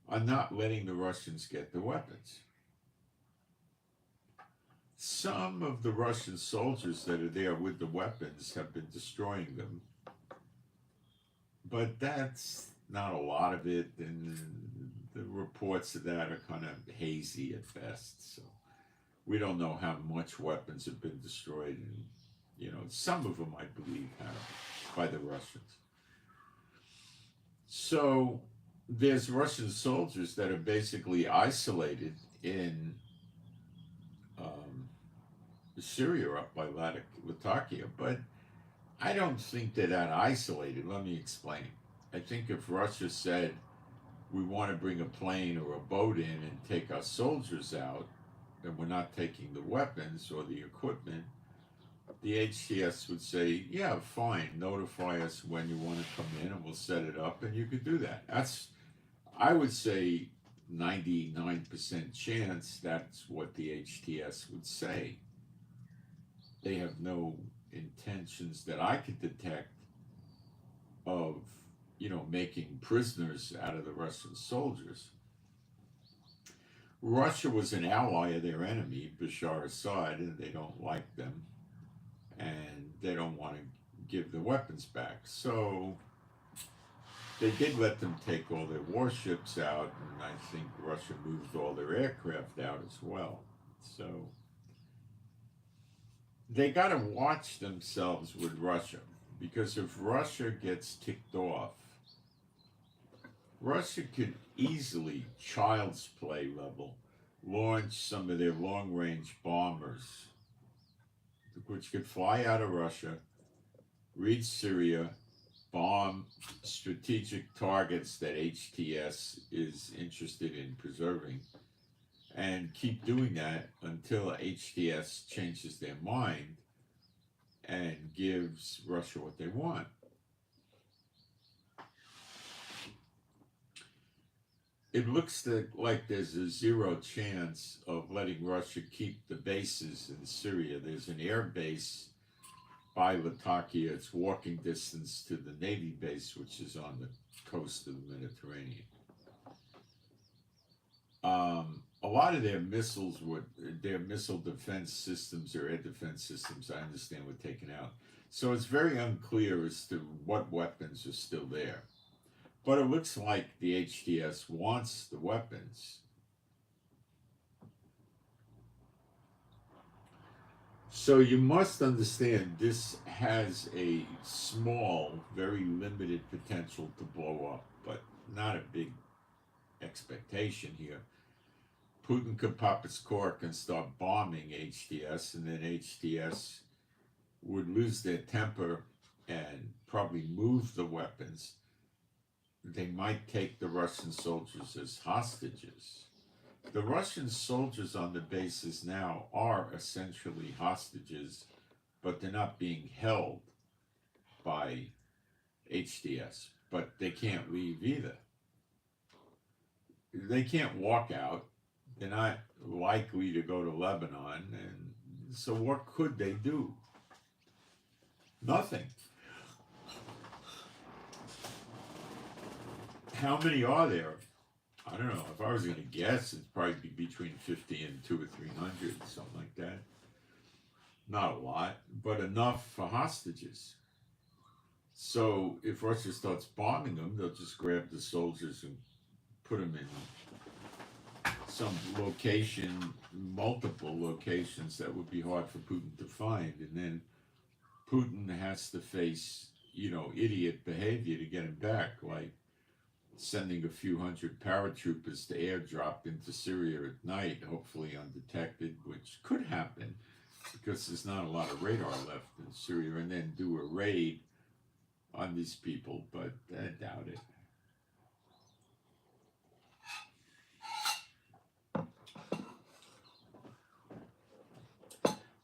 are not letting the Russians get the weapons. Some of the Russian soldiers that are there with the weapons have been destroying them, but that's not a lot of it, and the reports of that are kind of hazy at best, so we don't know how much weapons have been destroyed, and some of them I believe have by the Russians. So there's Russian soldiers that are basically isolated in Syria up by Latakia, but I don't think they're that isolated. Let me explain. I think if Russia said, we want to bring a plane or a boat in and take our soldiers out, and we're not taking the weapons or the equipment, the HTS would say, yeah, fine, notify us when you want to come in and we'll set it up, and you could do that. That's, I would say, 99% chance that's what the HTS would say. They have no intentions that I could detect of, making prisoners out of the Russian soldiers. Russia was an ally of their enemy, Bashar Assad, and they don't like them, and they don't want to give the weapons back. So they did let them take all their warships out, and I think Russia moved all their aircraft out as well. So they got to watch themselves with Russia, because if Russia gets ticked off, Russia could easily, child's play level, launch some of their long-range bombers, which could fly out of Russia, reach Syria, bomb strategic targets that HTS is interested in preserving, and keep doing that until HTS changes their mind and gives Russia what they want. It looks like there's a zero chance of letting Russia keep the bases in Syria. There's an air base by Latakia. It's walking distance to the Navy base, which is on the coast of the Mediterranean. A lot of their missiles their missile defense systems or air defense systems, I understand, were taken out. So it's very unclear as to what weapons are still there. But it looks like the HTS wants the weapons. So you must understand this has a small, very limited potential to blow up, but not a big expectation here. Putin could pop its cork and start bombing HTS, and then HTS would lose their temper and probably move the weapons. They might take the Russian soldiers as hostages. The Russian soldiers on the bases now are essentially hostages, but they're not being held by HTS. But they can't leave either. They can't walk out. They're not likely to go to Lebanon. And so what could they do? Nothing. How many are there? I don't know. If I was going to guess, it'd probably be between 50 and 200 or 300, something like that. Not a lot, but enough for hostages. So if Russia starts bombing them, they'll just grab the soldiers and put them in some location, multiple locations that would be hard for Putin to find. And then Putin has to face, idiot behavior to get him back, like sending a few hundred paratroopers to airdrop into Syria at night, hopefully undetected, which could happen because there's not a lot of radar left in Syria, and then do a raid on these people, but I doubt it.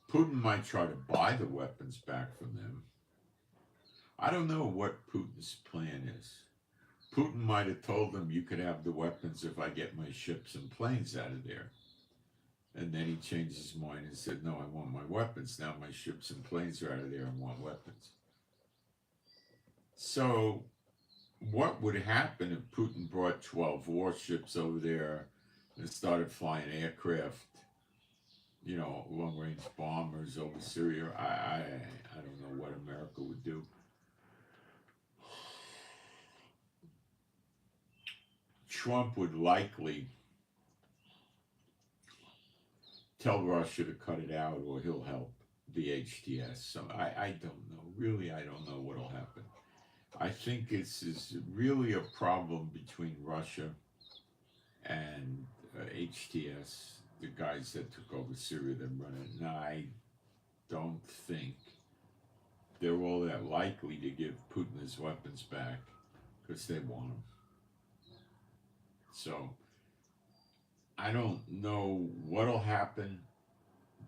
Putin might try to buy the weapons back from them. I don't know what Putin's plan is. Putin might have told them, you could have the weapons if I get my ships and planes out of there. And then he changed his mind and said, no, I want my weapons. Now my ships and planes are out of there, I want weapons. So what would happen if Putin brought 12 warships over there and started flying aircraft, long-range bombers over Syria? I don't know what America would do. Trump would likely tell Russia to cut it out, or he'll help the HTS. So I don't know. Really, I don't know what will happen. I think it's really a problem between Russia and HTS, the guys that took over Syria that run it. And I don't think they're all that likely to give Putin his weapons back because they want them. So I don't know what'll happen,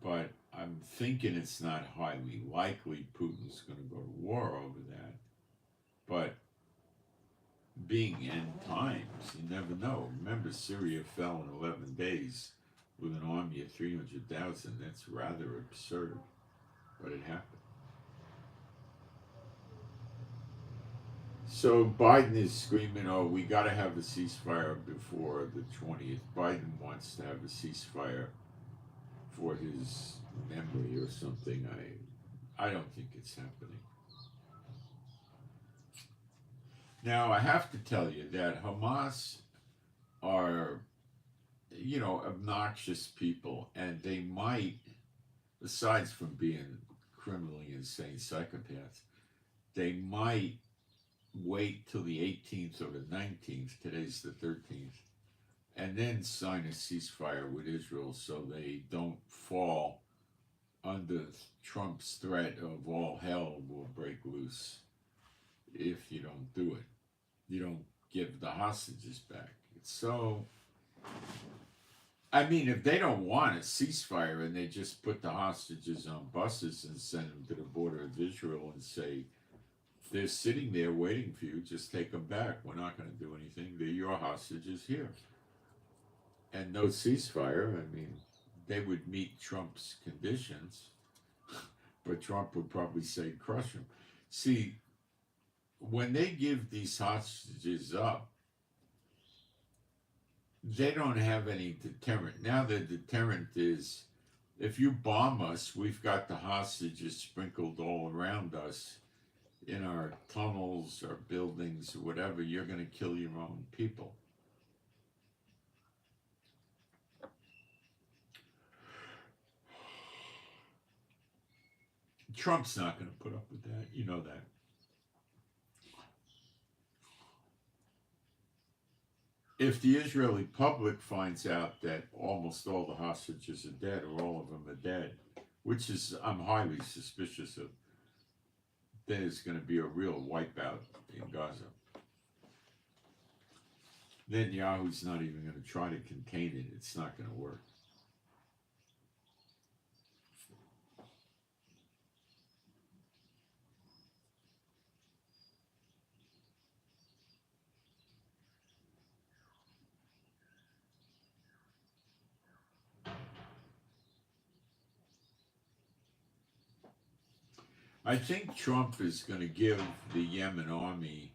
but I'm thinking it's not highly likely Putin's going to go to war over that. But being end times, you never know. Remember, Syria fell in 11 days with an army of 300,000. That's rather absurd, but it happened. So Biden is screaming, oh, we got to have a ceasefire before the 20th. Biden wants to have a ceasefire for his memory or something. I don't think it's happening. Now, I have to tell you that Hamas are, obnoxious people, and they might, besides from being criminally insane psychopaths, they might wait till the 18th or the 19th, today's the 13th, and then sign a ceasefire with Israel so they don't fall under Trump's threat of all hell will break loose if you don't do it. You don't give the hostages back. So, if they don't want a ceasefire and they just put the hostages on buses and send them to the border of Israel and say, they're sitting there waiting for you, just take them back. We're not going to do anything. They're your hostages here. And no ceasefire. They would meet Trump's conditions, but Trump would probably say, crush them. See, when they give these hostages up, they don't have any deterrent. Now the deterrent is, if you bomb us, we've got the hostages sprinkled all around us in our tunnels, our buildings, or whatever. You're going to kill your own people. Trump's not going to put up with that. You know that. if the Israeli public finds out that almost all the hostages are dead, or all of them are dead, which is I'm highly suspicious of, then it's going to be a real wipeout in Gaza. Netanyahu's not even going to try to contain it. It's not going to work. I think Trump is going to give the Yemen army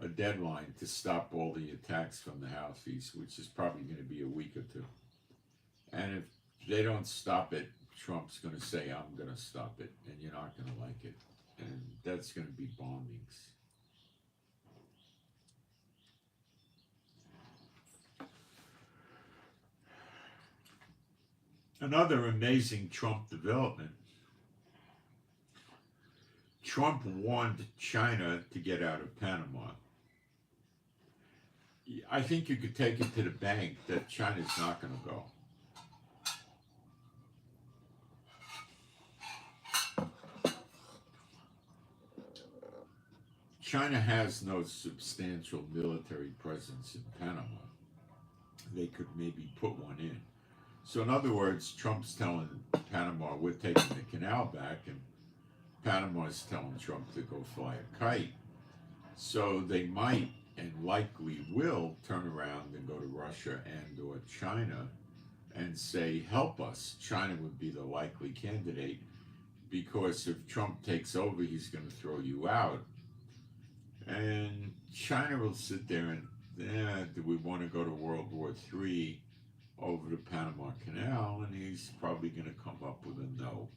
a deadline to stop all the attacks from the Houthis, which is probably going to be a week or two. And if they don't stop it, Trump's going to say, I'm going to stop it, and you're not going to like it. And that's going to be bombings. Another amazing Trump development. Trump warned China to get out of Panama. I think you could take it to the bank that China's not going to go. China has no substantial military presence in Panama. They could maybe put one in. So in other words, Trump's telling Panama, we're taking the canal back, and Panama's telling Trump to go fly a kite. So they might and likely will turn around and go to Russia and or China and say, help us. China would be the likely candidate, because if Trump takes over, he's going to throw you out. And China will sit there and, do we want to go to World War III over the Panama Canal? And he's probably going to come up with a no.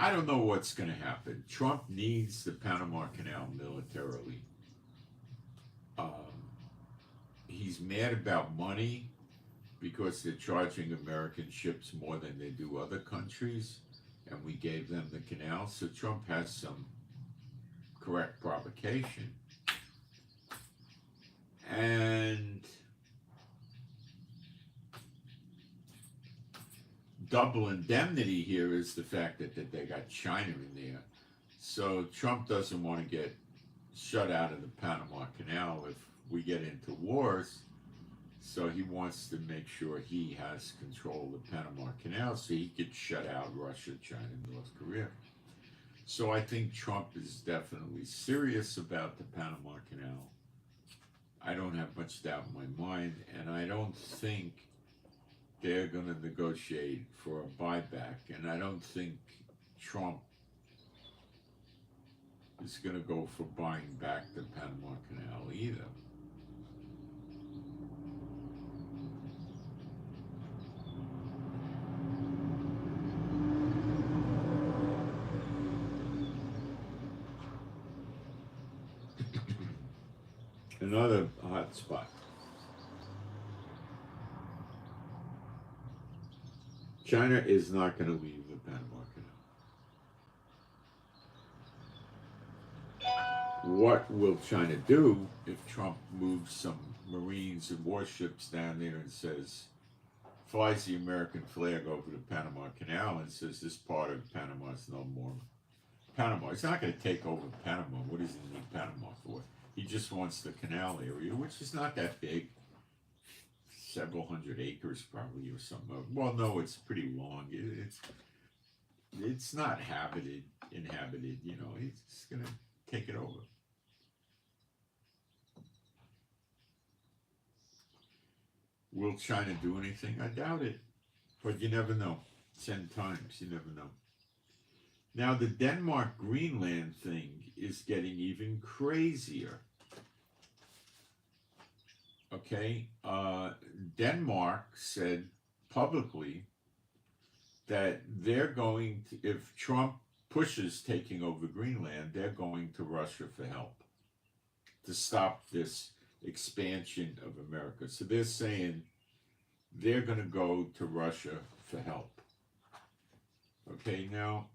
I don't know what's going to happen. Trump needs the Panama Canal militarily. He's mad about money because they're charging American ships more than they do other countries, and we gave them the canal. So Trump has some correct provocation. And double indemnity here is the fact that they got China in there. So Trump doesn't want to get shut out of the Panama Canal if we get into wars. So he wants to make sure he has control of the Panama Canal so he could shut out Russia, China, and North Korea. So I think Trump is definitely serious about the Panama Canal. I don't have much doubt in my mind, and I don't think they're going to negotiate for a buyback, and I don't think Trump is going to go for buying back the Panama Canal either. Another hot spot. China is not going to leave the Panama Canal. What will China do if Trump moves some Marines and warships down there and says, flies the American flag over the Panama Canal and says this part of Panama is no more Panama? He's not going to take over Panama. What does he need Panama for? He just wants the canal area, which is not that big. Several hundred acres probably, or something. Well, no, it's pretty long. It's not inhabited, you know. He's just going to take it over. Will China do anything? I doubt it. But you never know. 10 times, you never know. Now, the Denmark-Greenland thing is getting even crazier. Okay? Denmark said publicly that they're going to, if Trump pushes taking over Greenland, they're going to Russia for help to stop this expansion of America. So they're saying they're going to go to Russia for help. Okay, now,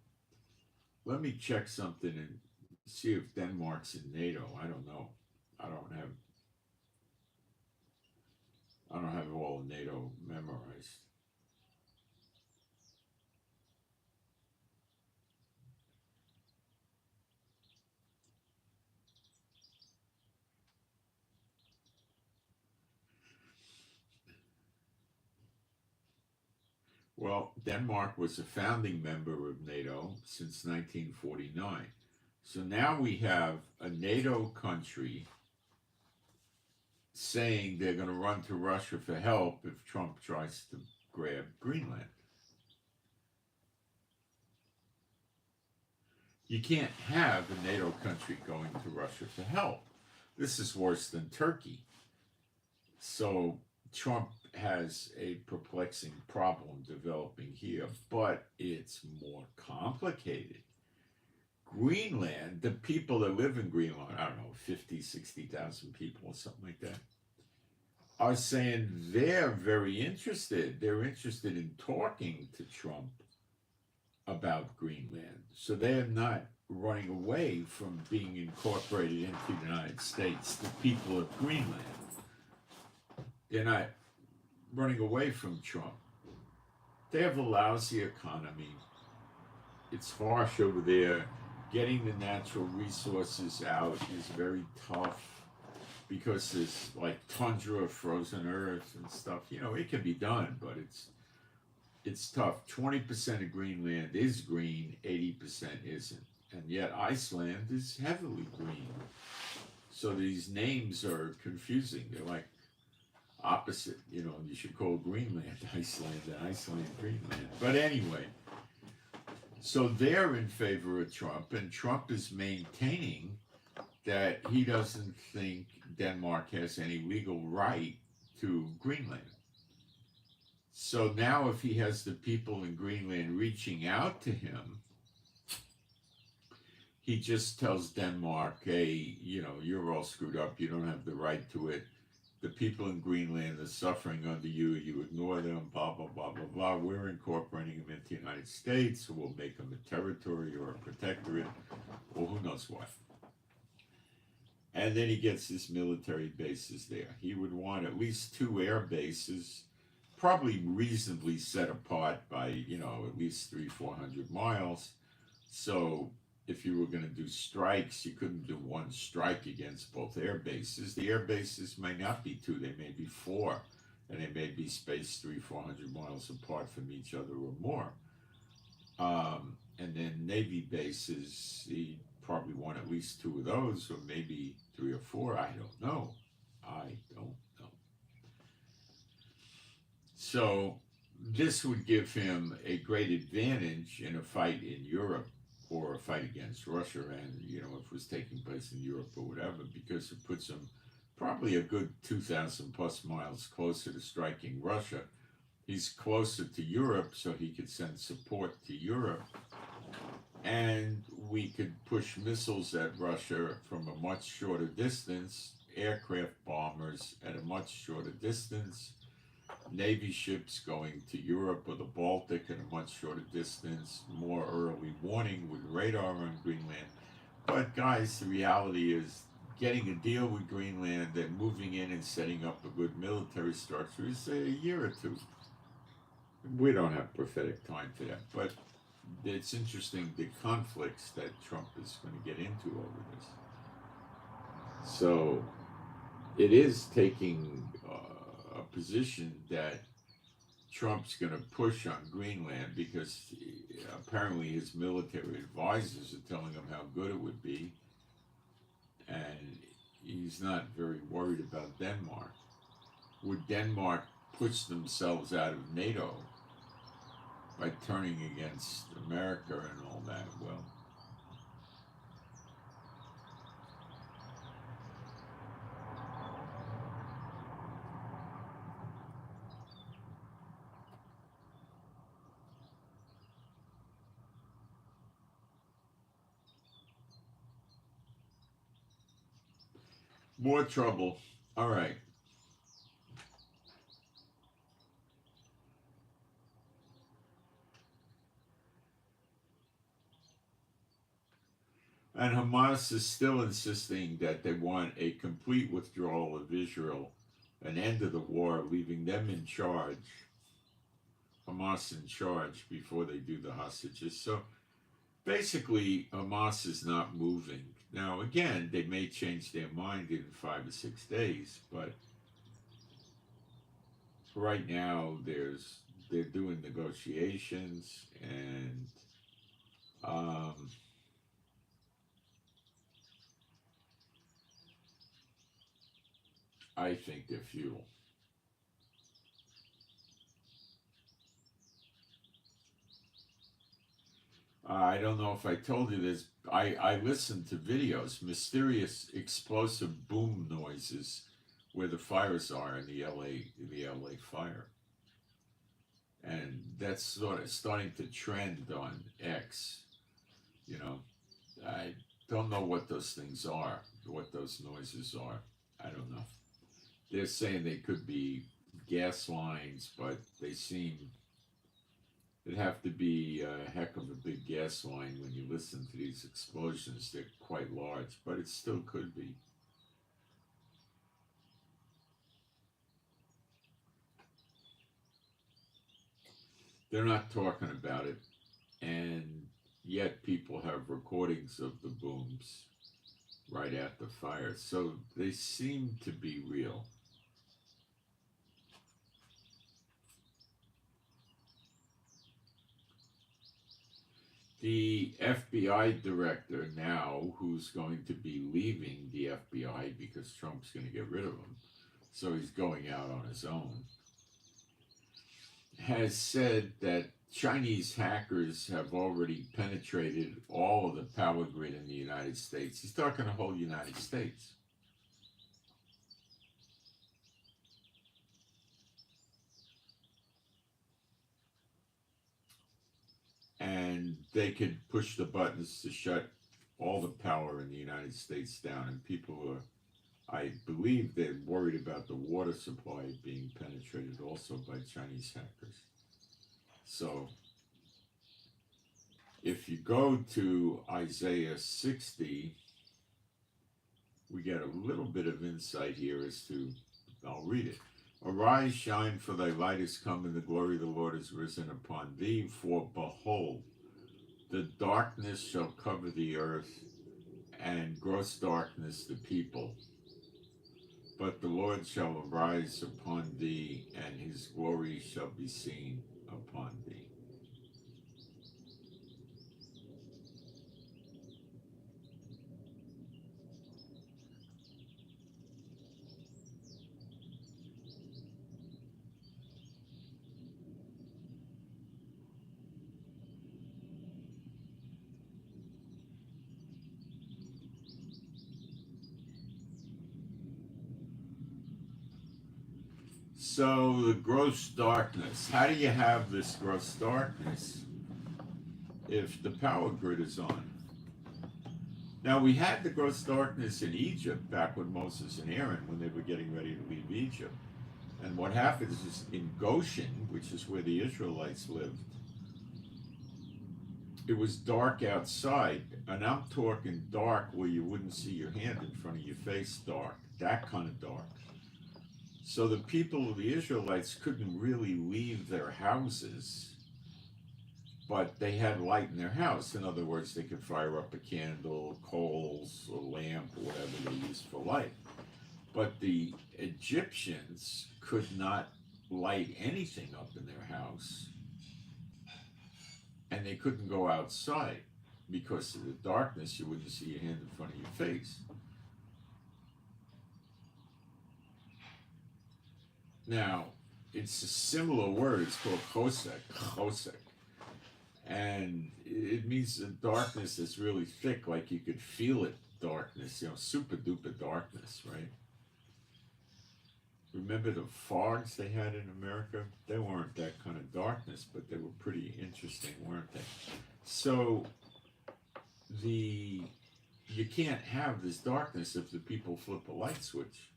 let me check something and see if Denmark's in NATO. I don't know. I don't have I don't have all of NATO memorized. Well, Denmark was a founding member of NATO since 1949. So now we have a NATO country saying they're going to run to Russia for help if Trump tries to grab Greenland. You can't have a NATO country going to Russia for help. This is worse than Turkey. So Trump has a perplexing problem developing here, but it's more complicated. Greenland, the people that live in Greenland, I don't know, 50, 60,000 people or something like that, are saying they're very interested. They're interested in talking to Trump about Greenland. So they're not running away from being incorporated into the United States, the people of Greenland. They're not running away from Trump. They have a lousy economy. It's harsh over there. Getting the natural resources out is very tough because there's like tundra, frozen earth and stuff. You know, it can be done, but it's tough. 20% of Greenland is green, 80% isn't. And yet Iceland is heavily green. So these names are confusing. They're like opposite. You know, you should call Greenland Iceland and Iceland Greenland. But anyway, so they're in favor of Trump, and Trump is maintaining that he doesn't think Denmark has any legal right to Greenland. So now if he has the people in Greenland reaching out to him, he just tells Denmark, hey, you know, you're all screwed up. You don't have the right to it. The people in Greenland are suffering under you. You ignore them, blah, blah, blah, blah, blah. We're incorporating them into the United States. We'll make them a territory or a protectorate, or who knows what. And then he gets his military bases there. He would want at least 2 air bases, probably reasonably set apart by, you know, at least 300-400 miles. So if you were going to do strikes, you couldn't do one strike against both air bases. The air bases may not be 2, they may be 4, and they may be spaced 300-400 miles apart from each other or more. And then Navy bases, he probably want at least 2 of those, or maybe 3 or 4. I don't know. So this would give him a great advantage in a fight in Europe, or a fight against Russia, and, you know, if it was taking place in Europe or whatever, because it puts him probably a good 2,000 plus miles closer to striking Russia. He's closer to Europe, so he could send support to Europe, and we could push missiles at Russia from a much shorter distance, aircraft bombers at a much shorter distance, Navy ships going to Europe or the Baltic at a much shorter distance, more early warning with radar on Greenland. But guys, the reality is getting a deal with Greenland and moving in and setting up a good military structure is a year or 2. We don't have prophetic time for that, but it's interesting the conflicts that Trump is going to get into over this. So it is taking a position that Trump's going to push on Greenland because apparently his military advisors are telling him how good it would be, and he's not very worried about Denmark. Would Denmark push themselves out of NATO by turning against America and all that? Well, more trouble. All right. And Hamas is still insisting that they want a complete withdrawal of Israel, an end of the war, leaving them in charge, Hamas in charge, before they do the hostages. So basically, Hamas is not moving. Now, again, they may change their mind in 5 or 6 days, but right now they're doing negotiations, and I think they're futile. I don't know if I told you this. I listened to videos, mysterious explosive boom noises where the fires are in the LA fire. And that's sort of starting to trend on X. You know, I don't know what those things are, what those noises are. I don't know. They're saying they could be gas lines, but they seem, it'd have to be a heck of a big gas line when you listen to these explosions. They're quite large, but it still could be. They're not talking about it, and yet people have recordings of the booms right at the fire, so they seem to be real. The FBI director now, who's going to be leaving the FBI because Trump's going to get rid of him, so he's going out on his own, has said that Chinese hackers have already penetrated all of the power grid in the United States. He's talking the whole United States. And they could push the buttons to shut all the power in the United States down. And people are, I believe they're worried about the water supply being penetrated also by Chinese hackers. So if you go to Isaiah 60, we get a little bit of insight here as to, I'll read it. Arise, shine, for thy light is come, and the glory of the Lord is risen upon thee. For behold, the darkness shall cover the earth, and gross darkness the people. But the Lord shall arise upon thee, and his glory shall be seen upon thee. So the gross darkness, how do you have this gross darkness if the power grid is on? Now, we had the gross darkness in Egypt back with Moses and Aaron when they were getting ready to leave Egypt. And what happens is in Goshen, which is where the Israelites lived, it was dark outside. And I'm talking dark where you wouldn't see your hand in front of your face dark, that kind of dark. So the people of the Israelites couldn't really leave their houses, but they had light in their house. In other words, they could fire up a candle, coals, a lamp, or whatever they used for light. But the Egyptians could not light anything up in their house, and they couldn't go outside because of the darkness. You wouldn't see your hand in front of your face. Now, it's a similar word. It's called chosek. And it means a darkness that's really thick, like you could feel it, darkness, super duper darkness, right? Remember the fogs they had in America? They weren't that kind of darkness, but they were pretty interesting, weren't they? So you can't have this darkness if the people flip a light switch.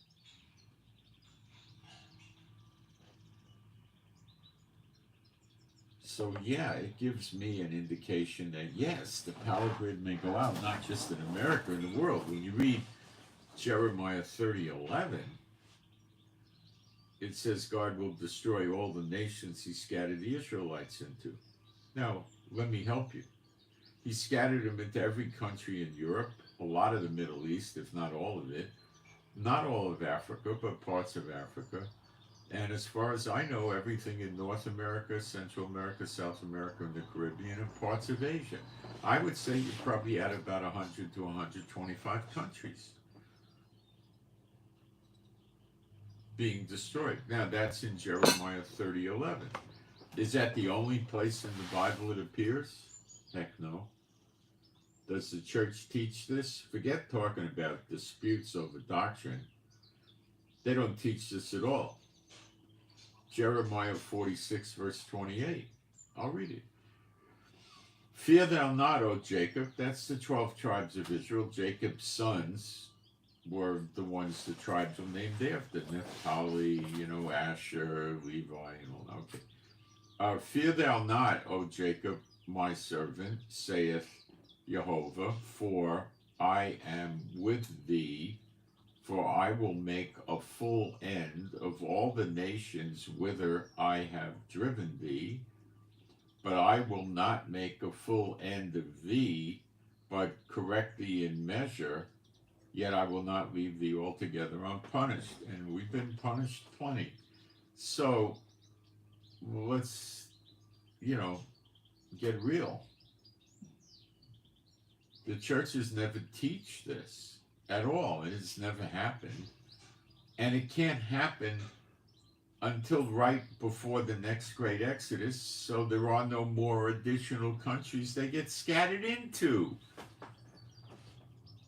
So yeah, it gives me an indication that yes, the power grid may go out, not just in America, in the world. When you read Jeremiah 30:11, it says God will destroy all the nations he scattered the Israelites into. Now, let me help you. He scattered them into every country in Europe, a lot of the Middle East, if not all of it, not all of Africa, but parts of Africa. And as far as I know, everything in North America, Central America, South America, and the Caribbean, and parts of Asia. I would say you're probably at about 100 to 125 countries being destroyed. Now, that's in Jeremiah 30:11. Is that the only place in the Bible it appears? Heck no. Does the church teach this? Forget talking about disputes over doctrine. They don't teach this at all. Jeremiah 46, verse 28. I'll read it. Fear thou not, O Jacob. That's the 12 tribes of Israel. Jacob's sons were the ones the tribes were named after. Naphtali, Asher, Levi, and all that. Okay. Fear thou not, O Jacob, my servant, saith Jehovah, for I am with thee, for I will make a full end of all the nations whither I have driven thee, but I will not make a full end of thee, but correct thee in measure, yet I will not leave thee altogether unpunished. And we've been punished plenty. So let's, get real. The churches never teach this at all. It has never happened. And it can't happen until right before the next great exodus, so there are no more additional countries they get scattered into.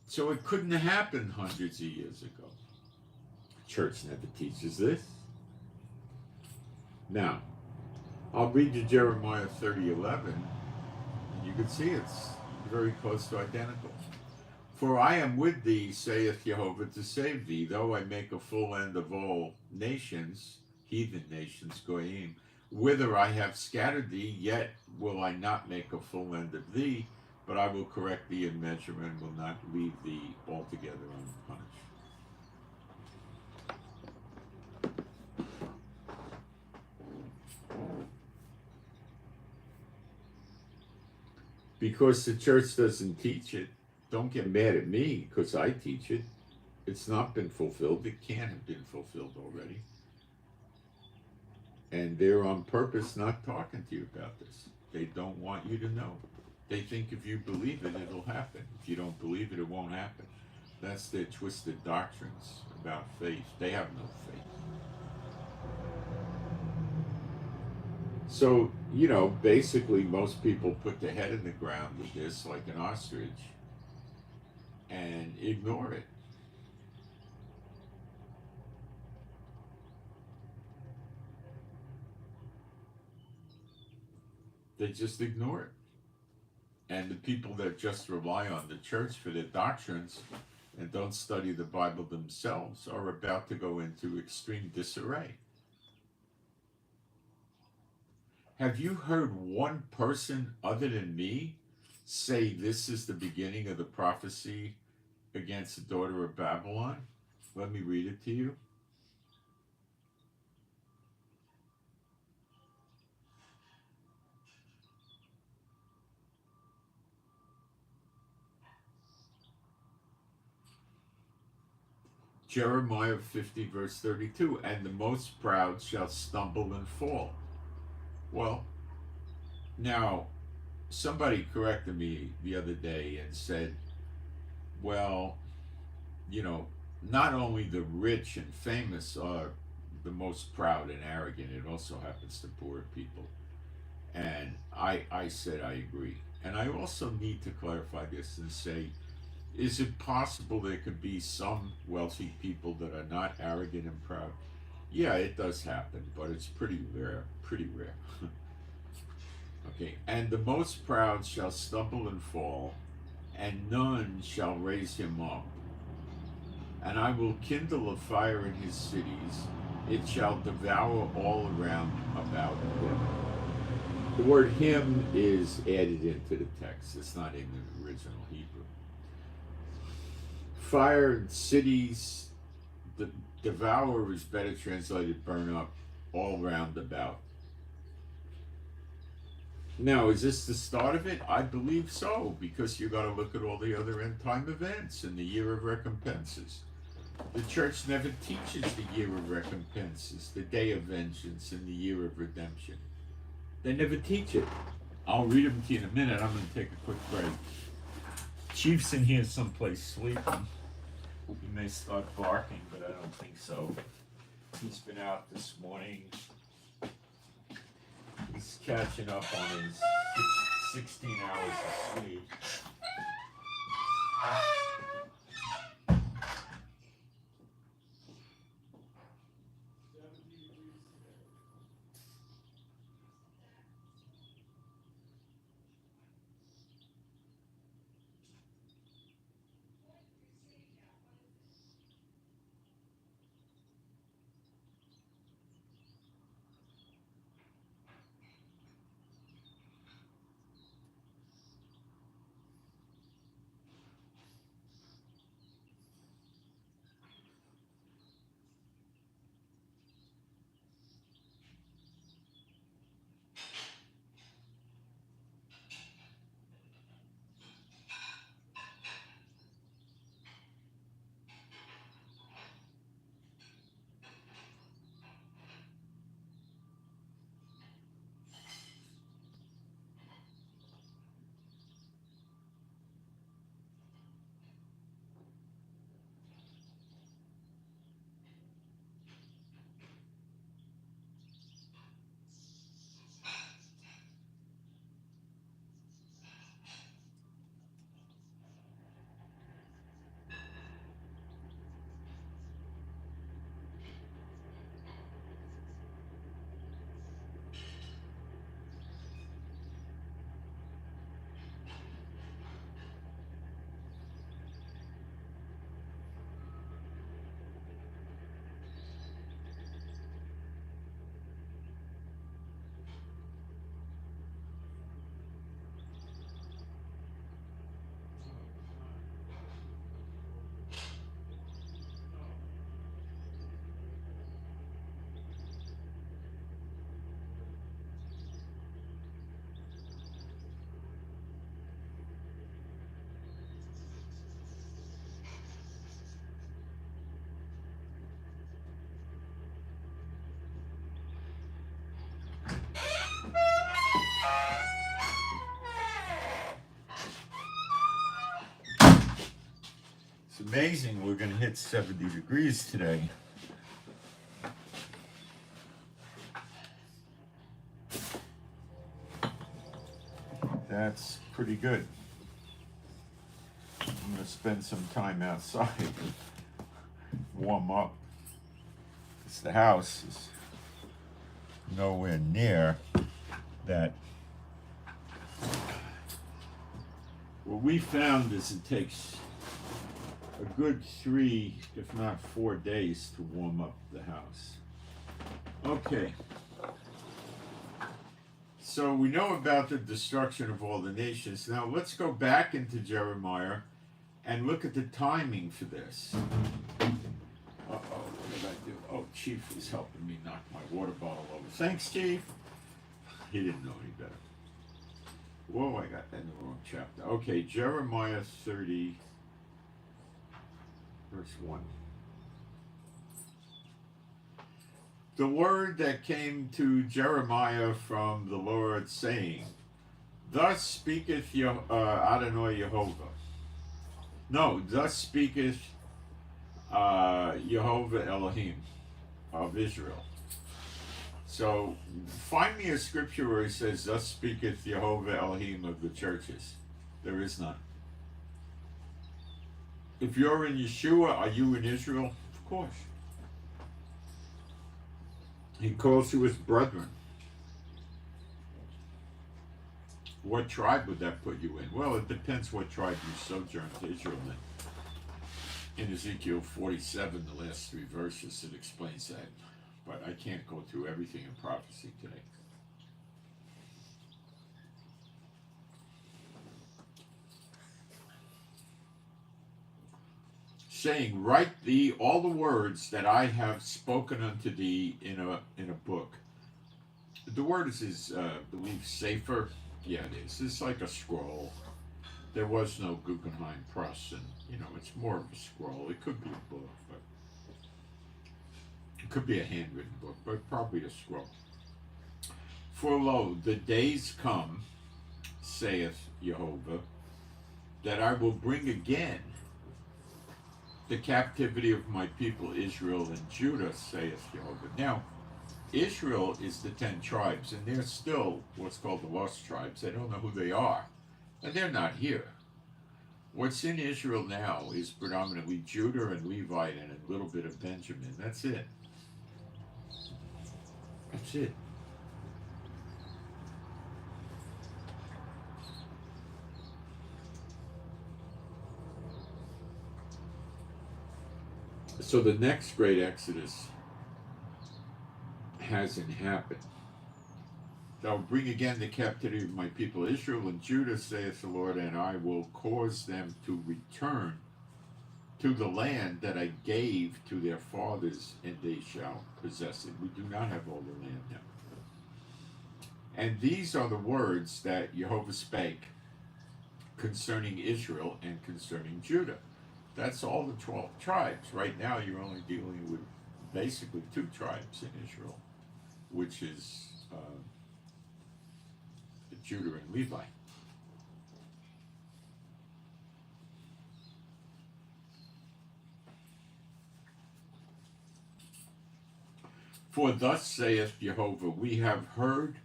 So it couldn't have happened hundreds of years ago. The church never teaches this. Now, I'll read you Jeremiah 30:11, and you can see it's very close to identical. For I am with thee, saith Jehovah, to save thee, though I make a full end of all nations, heathen nations, goyim, whither I have scattered thee, yet will I not make a full end of thee, but I will correct thee in measure and will not leave thee altogether unpunished. Because the church doesn't teach it, don't get mad at me because I teach it. It's not been fulfilled. It can't have been fulfilled already. And they're on purpose not talking to you about this. They don't want you to know. They think if you believe it, it'll happen. If you don't believe it, it won't happen. That's their twisted doctrines about faith. They have no faith. So, basically most people put their head in the ground with this like an ostrich and ignore it. They just ignore it. And the people that just rely on the church for their doctrines and don't study the Bible themselves are about to go into extreme disarray. Have you heard one person other than me say this is the beginning of the prophecy against the daughter of Babylon? Let me read it to you. Jeremiah 50, verse 32, and the most proud shall stumble and fall. Well, now, somebody corrected me the other day and said, well, not only the rich and famous are the most proud and arrogant, it also happens to poor people. And I said I agree. And I also need to clarify this and say, is it possible there could be some wealthy people that are not arrogant and proud? Yeah, it does happen, but it's pretty rare. Okay, and the most proud shall stumble and fall, and none shall raise him up. And I will kindle a fire in his cities, it shall devour all around about him. The word him is added into the text. It's not in the original Hebrew. Fire in cities, the devour is better translated burn up, all round about. Now, is this the start of it? I believe so, because you got to look at all the other end time events and the year of recompenses. The church never teaches the year of recompenses, the day of vengeance, and the year of redemption. They never teach it. I'll read them to you in a minute. I'm going to take a quick break. Chief's in here someplace sleeping. He may start barking, but I don't think so. He's been out this morning. He's catching up on his 16 hours of sleep. It's amazing we're going to hit 70 degrees today. That's pretty good. I'm going to spend some time outside, warm up, because the house is nowhere near that. What we found is it takes a good 3, if not 4 days to warm up the house. Okay. So we know about the destruction of all the nations. Now let's go back into Jeremiah and look at the timing for this. Uh-oh, what did I do? Oh, Chief was helping me knock my water bottle over. Thanks, Chief. He didn't know any better. Whoa, I got that in the wrong chapter. Okay, Jeremiah 30, verse 1. The word that came to Jeremiah from the Lord, saying, Thus speaketh Adonai Jehovah. No, thus speaketh Jehovah Elohim of Israel. So find me a scripture where he says, Thus speaketh Jehovah Elohim of the churches. There is none. If you're in Yeshua, are you in Israel? Of course. He calls you his brethren. What tribe would that put you in? Well, it depends what tribe you sojourn to Israel in. In Ezekiel 47, the last 3 verses, it explains that. But I can't go through everything in prophecy today. saying, write thee all the words that I have spoken unto thee in a book. The word is I believe safer. Yeah, it is. It's like a scroll. There was no Guggenheim Press, and it's more of a scroll. It could be a book, but it could be a handwritten book, but probably a scroll. For lo, the days come, saith Jehovah, that I will bring again the captivity of my people Israel and Judah, saith Jehovah. Now, Israel is the 10 tribes, and they're still what's called the lost tribes. They don't know who they are, and they're not here. What's in Israel now is predominantly Judah and Levi and a little bit of Benjamin. That's it. That's it. So the next great exodus hasn't happened. I'll bring again the captivity of my people Israel and Judah, saith the Lord, and I will cause them to return to the land that I gave to their fathers, and they shall possess it. We do not have all the land now. And these are the words that Jehovah spake concerning Israel and concerning Judah. That's all the 12 tribes. Right now, you're only dealing with basically 2 tribes in Israel, which is Judah and Levi. For thus saith Jehovah, we have heard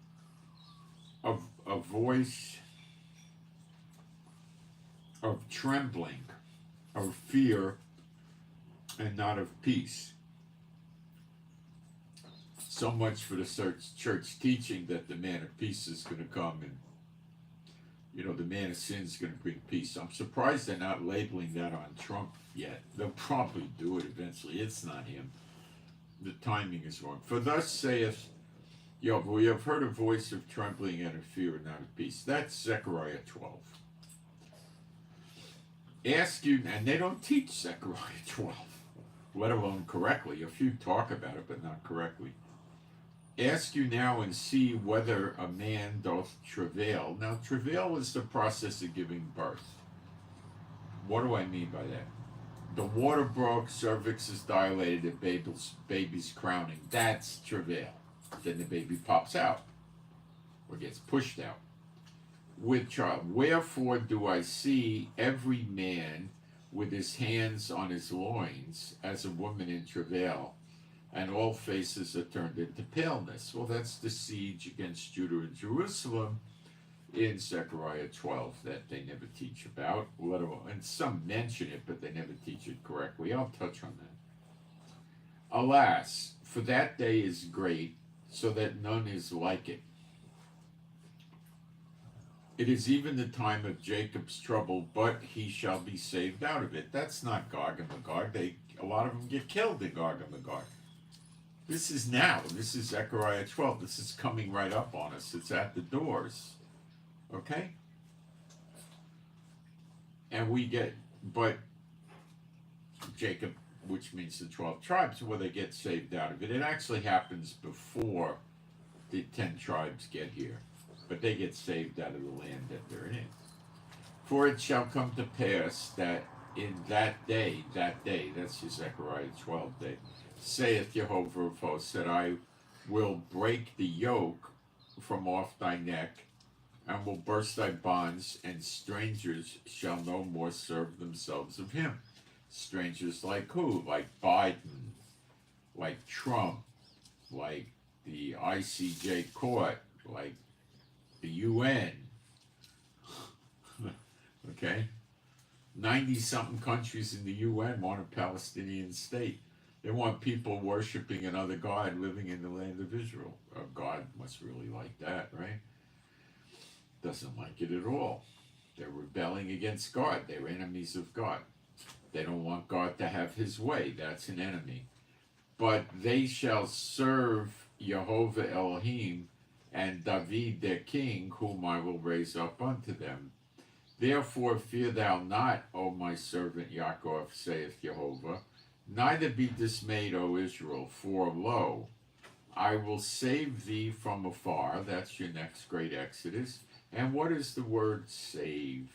of a voice of trembling, of fear, and not of peace. So much for the church teaching that the man of peace is going to come, and the man of sin is going to bring peace. I'm surprised they're not labeling that on Trump yet. They'll probably do it eventually. It's not him. The timing is wrong. For thus saith Jehovah, we have heard a voice of trembling and of fear and not of peace. That's Zechariah 12. Ask you, and they don't teach Zechariah 12, let alone correctly. A few talk about it, but not correctly. Ask you now and see whether a man doth travail. Now, travail is the process of giving birth. What do I mean by that? The water broke, cervix is dilated, the baby's crowning. That's travail. Then the baby pops out or gets pushed out. With child. Wherefore do I see every man with his hands on his loins as a woman in travail, and all faces are turned into paleness. Well, that's the siege against Judah and Jerusalem in Zechariah 12 that they never teach about. And some mention it, but they never teach it correctly. I'll touch on that. Alas, for that day is great, so that none is like it. It is even the time of Jacob's trouble, but he shall be saved out of it. That's not Gog and Magog. A lot of them get killed in Gog and Magog. This is now. This is Zechariah 12. This is coming right up on us. It's at the doors. Okay? And but Jacob, which means the 12 tribes, well, they get saved out of it. It actually happens before the 10 tribes get here. But they get saved out of the land that they're in. For it shall come to pass that in that day, that's the Zechariah 12 day, saith Jehovah of hosts, that I will break the yoke from off thy neck, and will burst thy bonds, and strangers shall no more serve themselves of him. Strangers like who? Like Biden, like Trump, like the ICJ court, like the UN. Okay? 90-something countries in the UN want a Palestinian state. They want people worshiping another God living in the land of Israel. God must really like that, right? Doesn't like it at all. They're rebelling against God. They're enemies of God. They don't want God to have his way. That's an enemy. But they shall serve Jehovah Elohim and David their king, whom I will raise up unto them. Therefore fear thou not, O my servant Yaakov, saith Jehovah, neither be dismayed, O Israel, for lo, I will save thee from afar. That's your next great exodus. And what is the word save?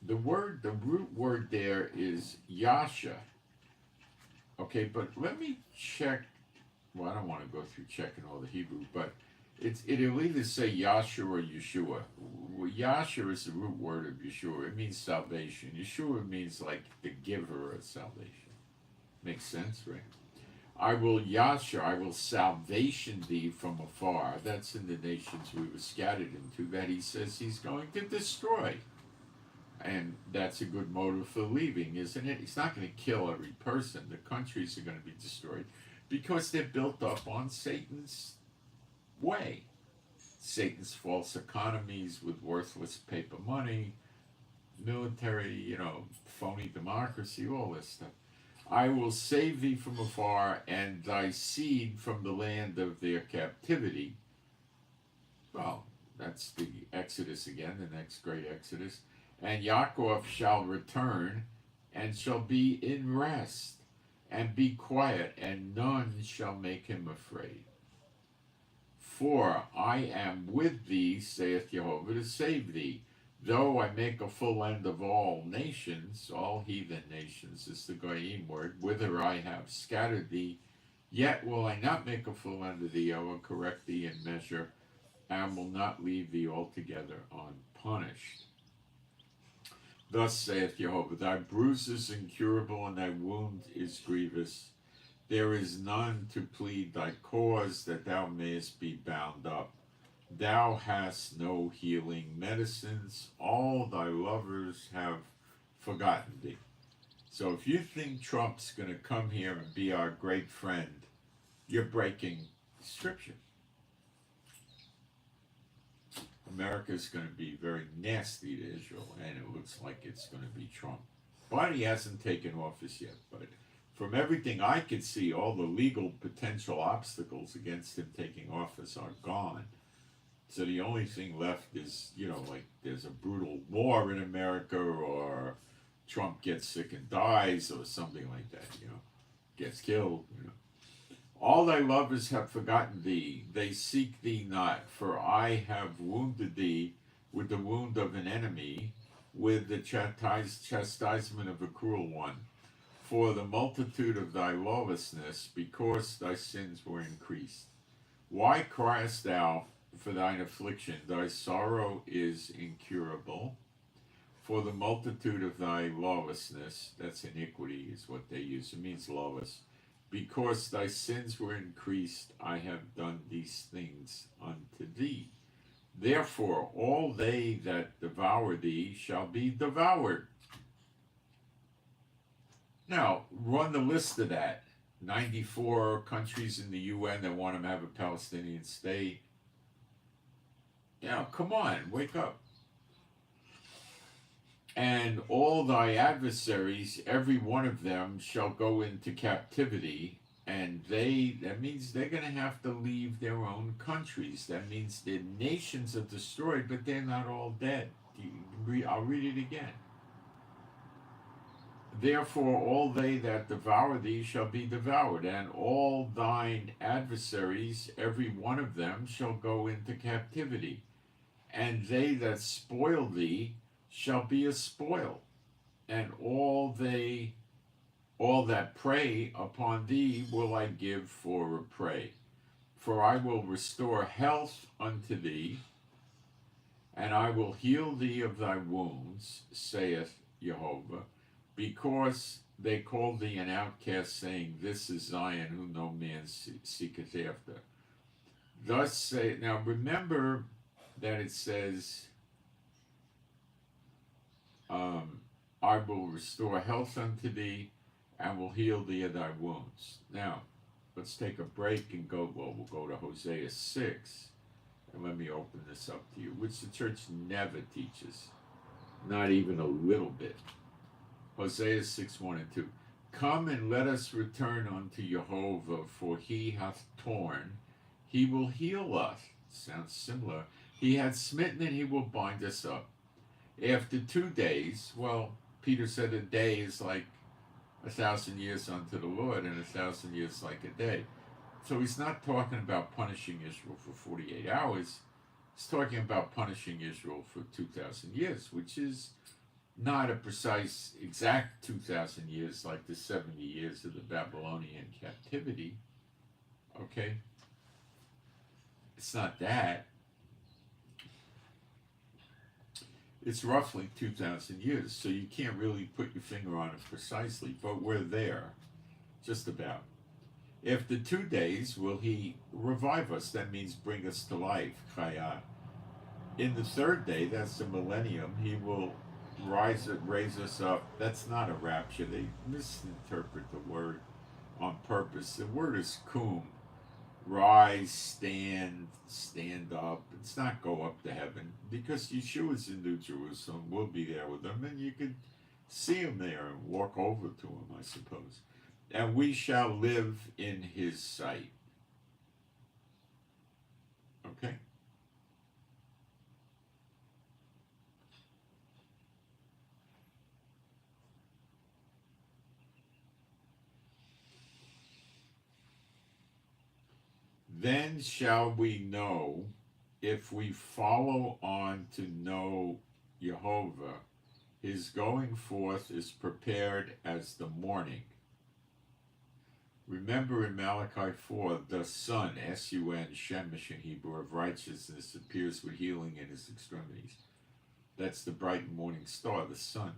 The root word there is yasha. Okay, but let me check. Well, I don't want to go through checking all the Hebrew, but it'll either say Yasha or Yeshua. Yasha is the root word of Yeshua. It means salvation. Yeshua means like the giver of salvation. Makes sense, right? I will salvation thee from afar. That's in the nations we were scattered into, that he says he's going to destroy. And that's a good motive for leaving, isn't it? He's not going to kill every person. The countries are going to be destroyed because they're built up on Satan's way. Satan's false economies with worthless paper money, military, phony democracy, all this stuff. I will save thee from afar, and thy seed from the land of their captivity. Well, that's the Exodus again, the next great Exodus. And Yaakov shall return, and shall be in rest, and be quiet, and none shall make him afraid. For I am with thee, saith Jehovah, to save thee. Though I make a full end of all nations, all heathen nations is the Goyim word, whither I have scattered thee, yet will I not make a full end of thee. I will correct thee in measure, and will not leave thee altogether unpunished. Thus saith Jehovah, thy bruise is incurable, and thy wound is grievous. There is none to plead thy cause, that thou mayest be bound up. Thou hast no healing medicines. All thy lovers have forgotten thee. So if you think Trump's going to come here and be our great friend, you're breaking Scripture. America's going to be very nasty to Israel, and it looks like it's going to be Trump. But he hasn't taken office yet. But from everything I could see, all the legal potential obstacles against him taking office are gone. So the only thing left is, like there's a brutal war in America, or Trump gets sick and dies, or something like that, gets killed, All thy lovers have forgotten thee, they seek thee not, for I have wounded thee with the wound of an enemy, with the chastisement of a cruel one. For the multitude of thy lawlessness, because thy sins were increased. Why criest thou for thine affliction? Thy sorrow is incurable. For the multitude of thy lawlessness, that's iniquity is what they use, it means lawless. Because thy sins were increased, I have done these things unto thee. Therefore all they that devour thee shall be devoured. Now, run the list of that. 94 countries in the UN that want to have a Palestinian state. Come on, wake up. And all thy adversaries, every one of them, shall go into captivity, and that means they're going to have to leave their own countries. That means their nations are destroyed, but they're not all dead. I'll read it again. Therefore all they that devour thee shall be devoured, and all thine adversaries, every one of them, shall go into captivity. And they that spoil thee shall be a spoil, and all that prey upon thee will I give for a prey. For I will restore health unto thee, and I will heal thee of thy wounds, saith Jehovah. Because they called thee an outcast, saying, this is Zion, whom no man seeketh after. Thus say, now remember that it says, I will restore health unto thee, and will heal thee of thy wounds. Now, let's take a break and we'll go to Hosea 6, and let me open this up to you, which the church never teaches, not even a little bit. Hosea 6, 1 and 2. Come and let us return unto Jehovah, for he hath torn, he will heal us. Sounds similar. He hath smitten, and he will bind us up. After 2 days, well, Peter said a day is like 1,000 years unto the Lord, and 1,000 years like a day. So he's not talking about punishing Israel for 48 hours. He's talking about punishing Israel for 2,000 years, which is not a precise exact 2,000 years like the 70 years of the Babylonian captivity. Okay? It's not that. It's roughly 2,000 years, so you can't really put your finger on it precisely, but we're there, just about. After 2 days will he revive us. That means bring us to life, chaya. In the third day, that's the millennium, he will raise us up. That's not a rapture. They misinterpret the word on purpose. The word is kum. Rise, stand up. It's not go up to heaven, because Yeshua's in New Jerusalem. We'll be there with him, and you could see him there and walk over to him, I suppose. And we shall live in his sight. Okay? Then shall we know, if we follow on to know Jehovah, his going forth is prepared as the morning. Remember in Malachi 4, the sun, S-U-N, Shemesh in Hebrew, of righteousness, appears with healing in his extremities. That's the bright morning star, the sun.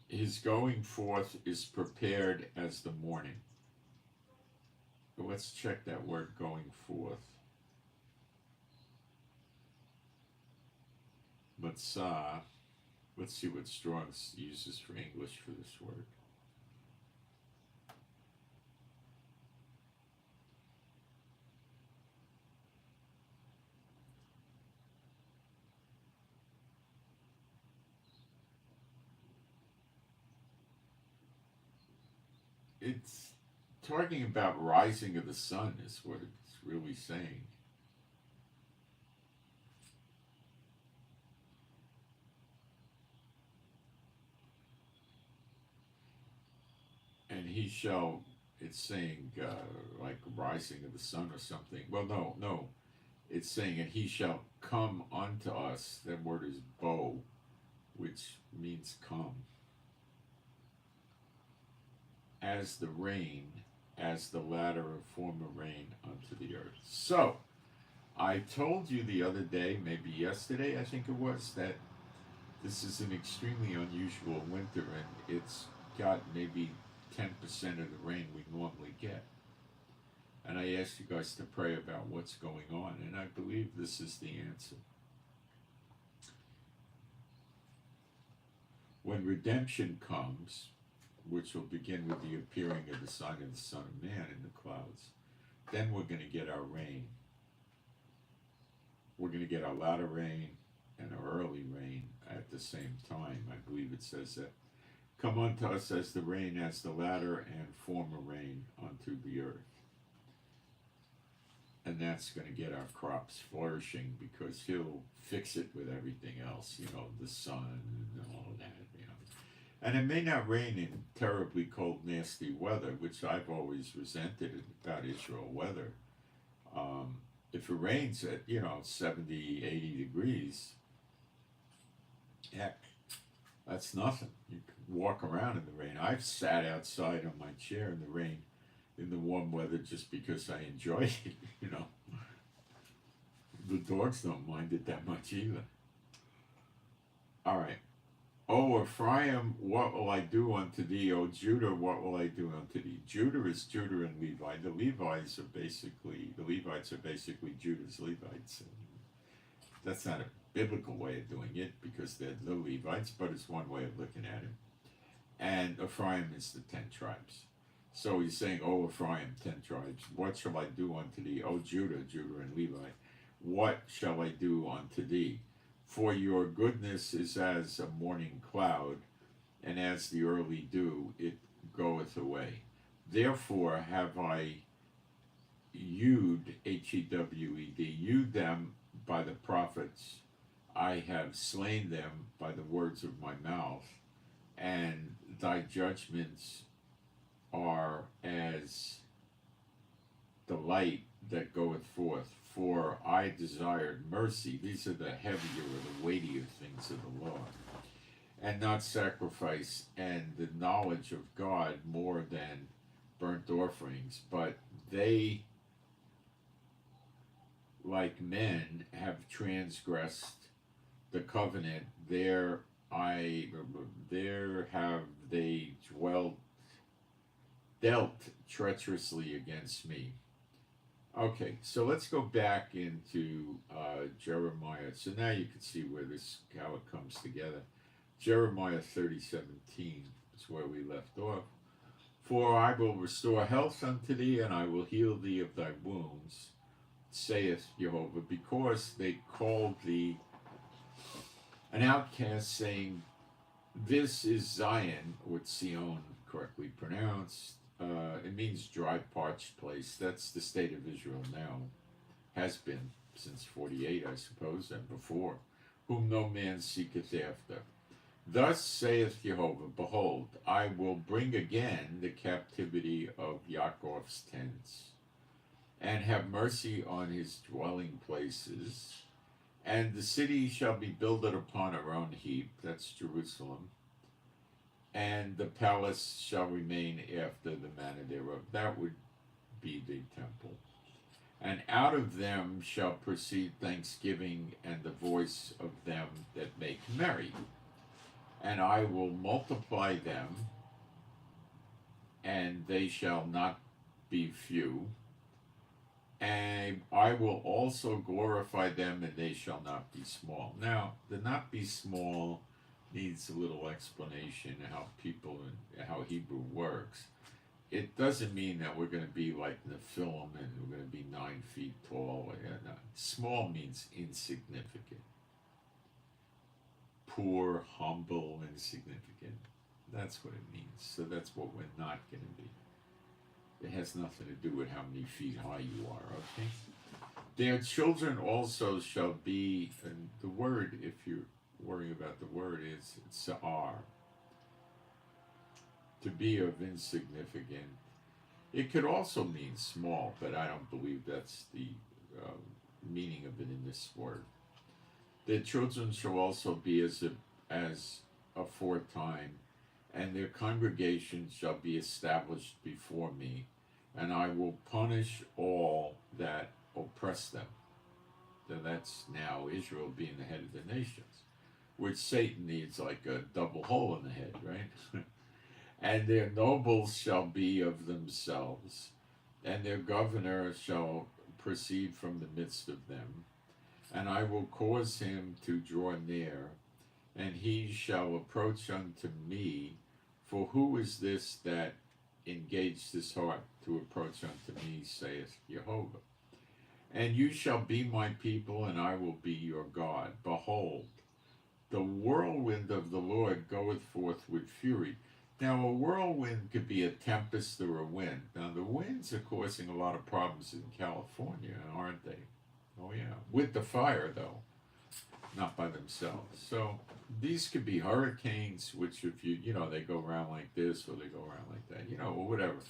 His going forth is prepared as the morning. But let's check that word, going forth. Matzah. Let's see what Strong's uses for English for this word. It's talking about rising of the sun is what it's really saying. And he shall, it's saying like rising of the sun or something. Well, no. It's saying, and he shall come unto us. That word is bo, which means come. As the rain, as the latter of former rain unto the earth. So, I told you the other day, maybe yesterday, I think it was, that this is an extremely unusual winter, and it's got maybe 10% of the rain we normally get. And I asked you guys to pray about what's going on, and I believe this is the answer. When redemption comes, which will begin with the appearing of the Son and the Son of Man in the clouds, then we're going to get our rain. We're going to get our latter rain and our early rain at the same time. I believe it says that. Come unto us as the rain, as the latter and former rain unto the earth. And that's going to get our crops flourishing, because he'll fix it with everything else, the sun and all of that, And it may not rain in terribly cold, nasty weather, which I've always resented about Israel weather. If it rains at, 70, 80 degrees, heck, that's nothing. You can walk around in the rain. I've sat outside on my chair in the rain, in the warm weather, just because I enjoy it, The dogs don't mind it that much either. All right. O Ephraim, what will I do unto thee? O Judah, what will I do unto thee? Judah is Judah and Levi. The Levites are basically Judah's Levites. That's not a biblical way of doing it, because they're the Levites, but it's one way of looking at it. And Ephraim is the 10 tribes. So he's saying, O Ephraim, 10 tribes, what shall I do unto thee? O Judah, Judah and Levi, what shall I do unto thee? For your goodness is as a morning cloud, and as the early dew, it goeth away. Therefore have I hewed, Hewed them by the prophets. I have slain them by the words of my mouth, and thy judgments are as the light that goeth forth. For I desired mercy. These are the heavier or the weightier things of the Lord, and not sacrifice, and the knowledge of God more than burnt offerings. But they, like men, have transgressed the covenant. There have they dealt treacherously against me. Okay, so let's go back into Jeremiah. So now you can see how it comes together. Jeremiah 30:17 is where we left off. For I will restore health unto thee, and I will heal thee of thy wounds, saith Jehovah, because they called thee an outcast, saying, this is Zion, or Sion, correctly pronounced. It means dry, parched place. That's the state of Israel now. Has been since 48, I suppose, and before, whom no man seeketh after. Thus saith Jehovah, behold, I will bring again the captivity of Yaakov's tents, and have mercy on his dwelling places. And the city shall be builded upon her own heap, that's Jerusalem, and the palace shall remain after the manner thereof. That would be the temple. And out of them shall proceed thanksgiving and the voice of them that make merry. And I will multiply them, and they shall not be few. And I will also glorify them, and they shall not be small. Now, the not be small needs a little explanation how Hebrew works. It doesn't mean that we're going to be like Nephilim and we're going to be 9 feet tall. No. Small means insignificant. Poor, humble, insignificant. That's what it means. So that's what we're not going to be. It has nothing to do with how many feet high you are, okay? Their children also shall be, and the word, if you're worrying about the word, is sa'ar, to be of insignificant. It could also mean small, but I don't believe that's the meaning of it in this word. Their children shall also be as aforetime, and their congregation shall be established before me, and I will punish all that oppress them. So that's now Israel being the head of the nations, which Satan needs like a double hole in the head, right? And their nobles shall be of themselves, and their governor shall proceed from the midst of them, and I will cause him to draw near, and he shall approach unto me. For who is this that engaged his heart to approach unto me, saith Jehovah? And you shall be my people, and I will be your God. Behold, the whirlwind of the Lord goeth forth with fury. Now, a whirlwind could be a tempest or a wind. Now, the winds are causing a lot of problems in California, aren't they? Oh, yeah. With the fire, though. Not by themselves. So these could be hurricanes, which if they go around like this or they go around like that, or whatever.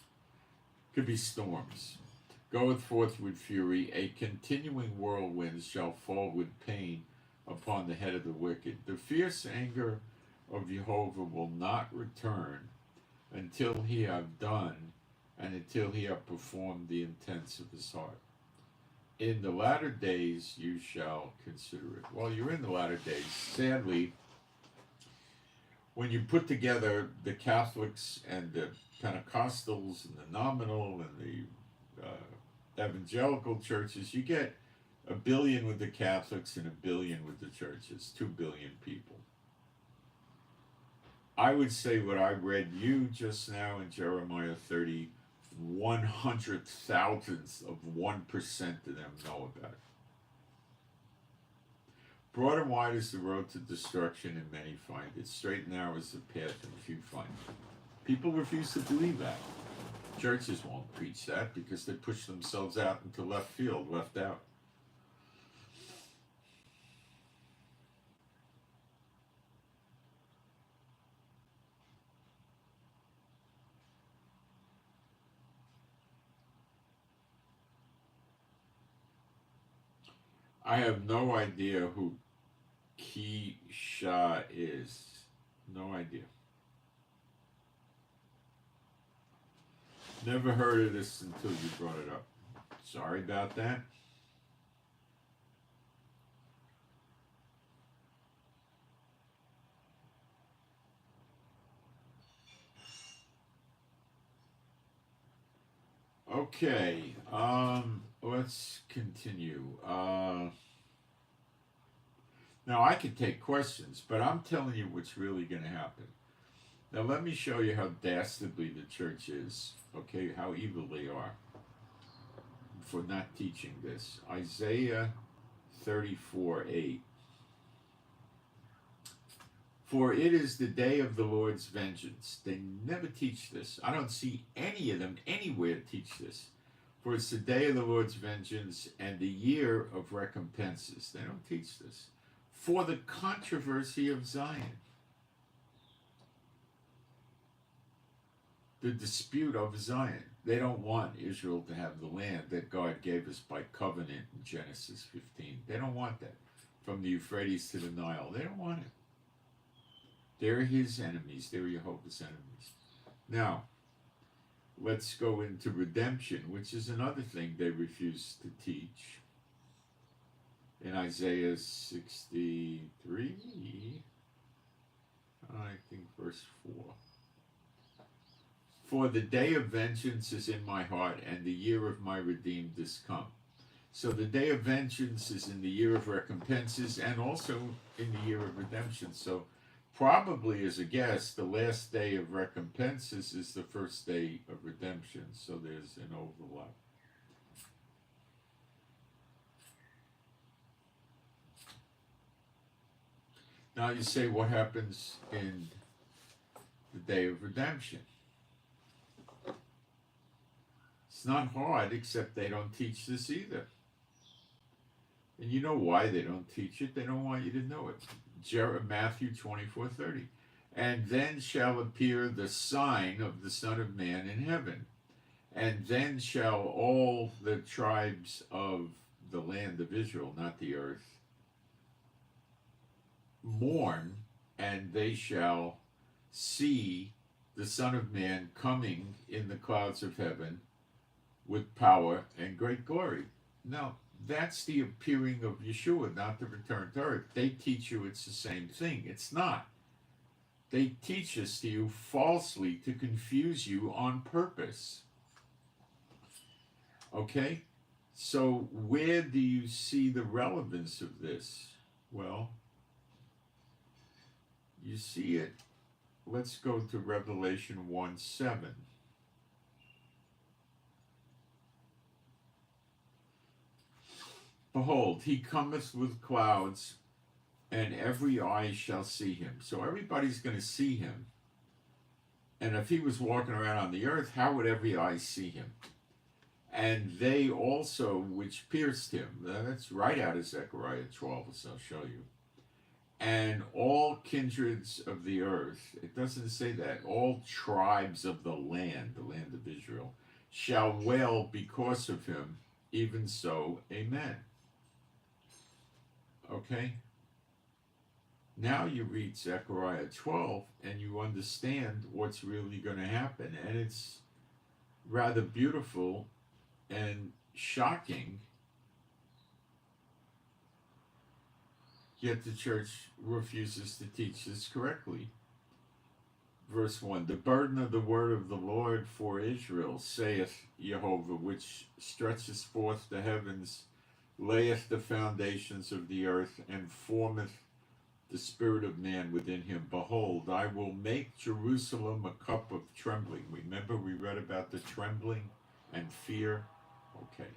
Could be storms. Goeth forth with fury, a continuing whirlwind shall fall with pain upon the head of the wicked. The fierce anger of Jehovah will not return until he have done and until he have performed the intents of his heart. In the latter days you shall consider it. Well, you're in the latter days. Sadly, when you put together the Catholics and the Pentecostals and the nominal and the evangelical churches, you get 1 billion with the Catholics and 1 billion with the churches, 2 billion people. I would say what I read you just now in Jeremiah 30, 100,000ths of 1% of them know about it. Broad and wide is the road to destruction, and many find it. Straight and narrow is the path, and few find it. People refuse to believe that. Churches won't preach that because they push themselves out into left field, left out. I have no idea who Keisha is. No idea. Never heard of this until you brought it up. Sorry about that. Okay, let's continue. Now I could take questions, but I'm telling you what's really going to happen. Now let me show you how dastardly the church is, okay, how evil they are for not teaching this. Isaiah 34:8. For it is the day of the Lord's vengeance. They never teach this. I don't see any of them anywhere teach this. For it's the day of the Lord's vengeance and the year of recompenses. They don't teach this. For the controversy of Zion. The dispute of Zion. They don't want Israel to have the land that God gave us by covenant in Genesis 15. They don't want that. From the Euphrates to the Nile. They don't want it. They're his enemies. They're Jehovah's enemies. Now, let's go into redemption, which is another thing they refuse to teach. In Isaiah 63, I think verse 4. For the day of vengeance is in my heart, and the year of my redeemed is come. So the day of vengeance is in the year of recompenses, and also in the year of redemption. So probably as a guess, the last day of recompenses is the first day of redemption. So there's an overlap. Now you say, what happens in the day of redemption? It's not hard, except they don't teach this either. And you know why they don't teach it? They don't want you to know it. Matthew 24:30. And then shall appear the sign of the Son of Man in heaven. And then shall all the tribes of the land of Israel, not the earth, mourn, and they shall see the Son of Man coming in the clouds of heaven with power and great glory. Now, that's the appearing of Yeshua, not the return to earth. They teach you it's the same thing. It's not. They teach this to you falsely to confuse you on purpose. Okay? So where do you see the relevance of this? Well, you see it. Let's go to Revelation 1:7. Behold, he cometh with clouds, and every eye shall see him. So everybody's going to see him. And if he was walking around on the earth, how would every eye see him? And they also which pierced him. That's right out of Zechariah 12, as I'll show you. And all kindreds of the earth, it doesn't say that, all tribes of the land of Israel, shall wail because of him, even so, amen. Okay? Now you read Zechariah 12 and you understand what's really going to happen. And it's rather beautiful and shocking. Yet the church refuses to teach this correctly. Verse 1, the burden of the word of the Lord for Israel, saith Jehovah, which stretcheth forth the heavens, layeth the foundations of the earth, and formeth the spirit of man within him. Behold, I will make Jerusalem a cup of trembling. Remember we read about the trembling and fear? Okay.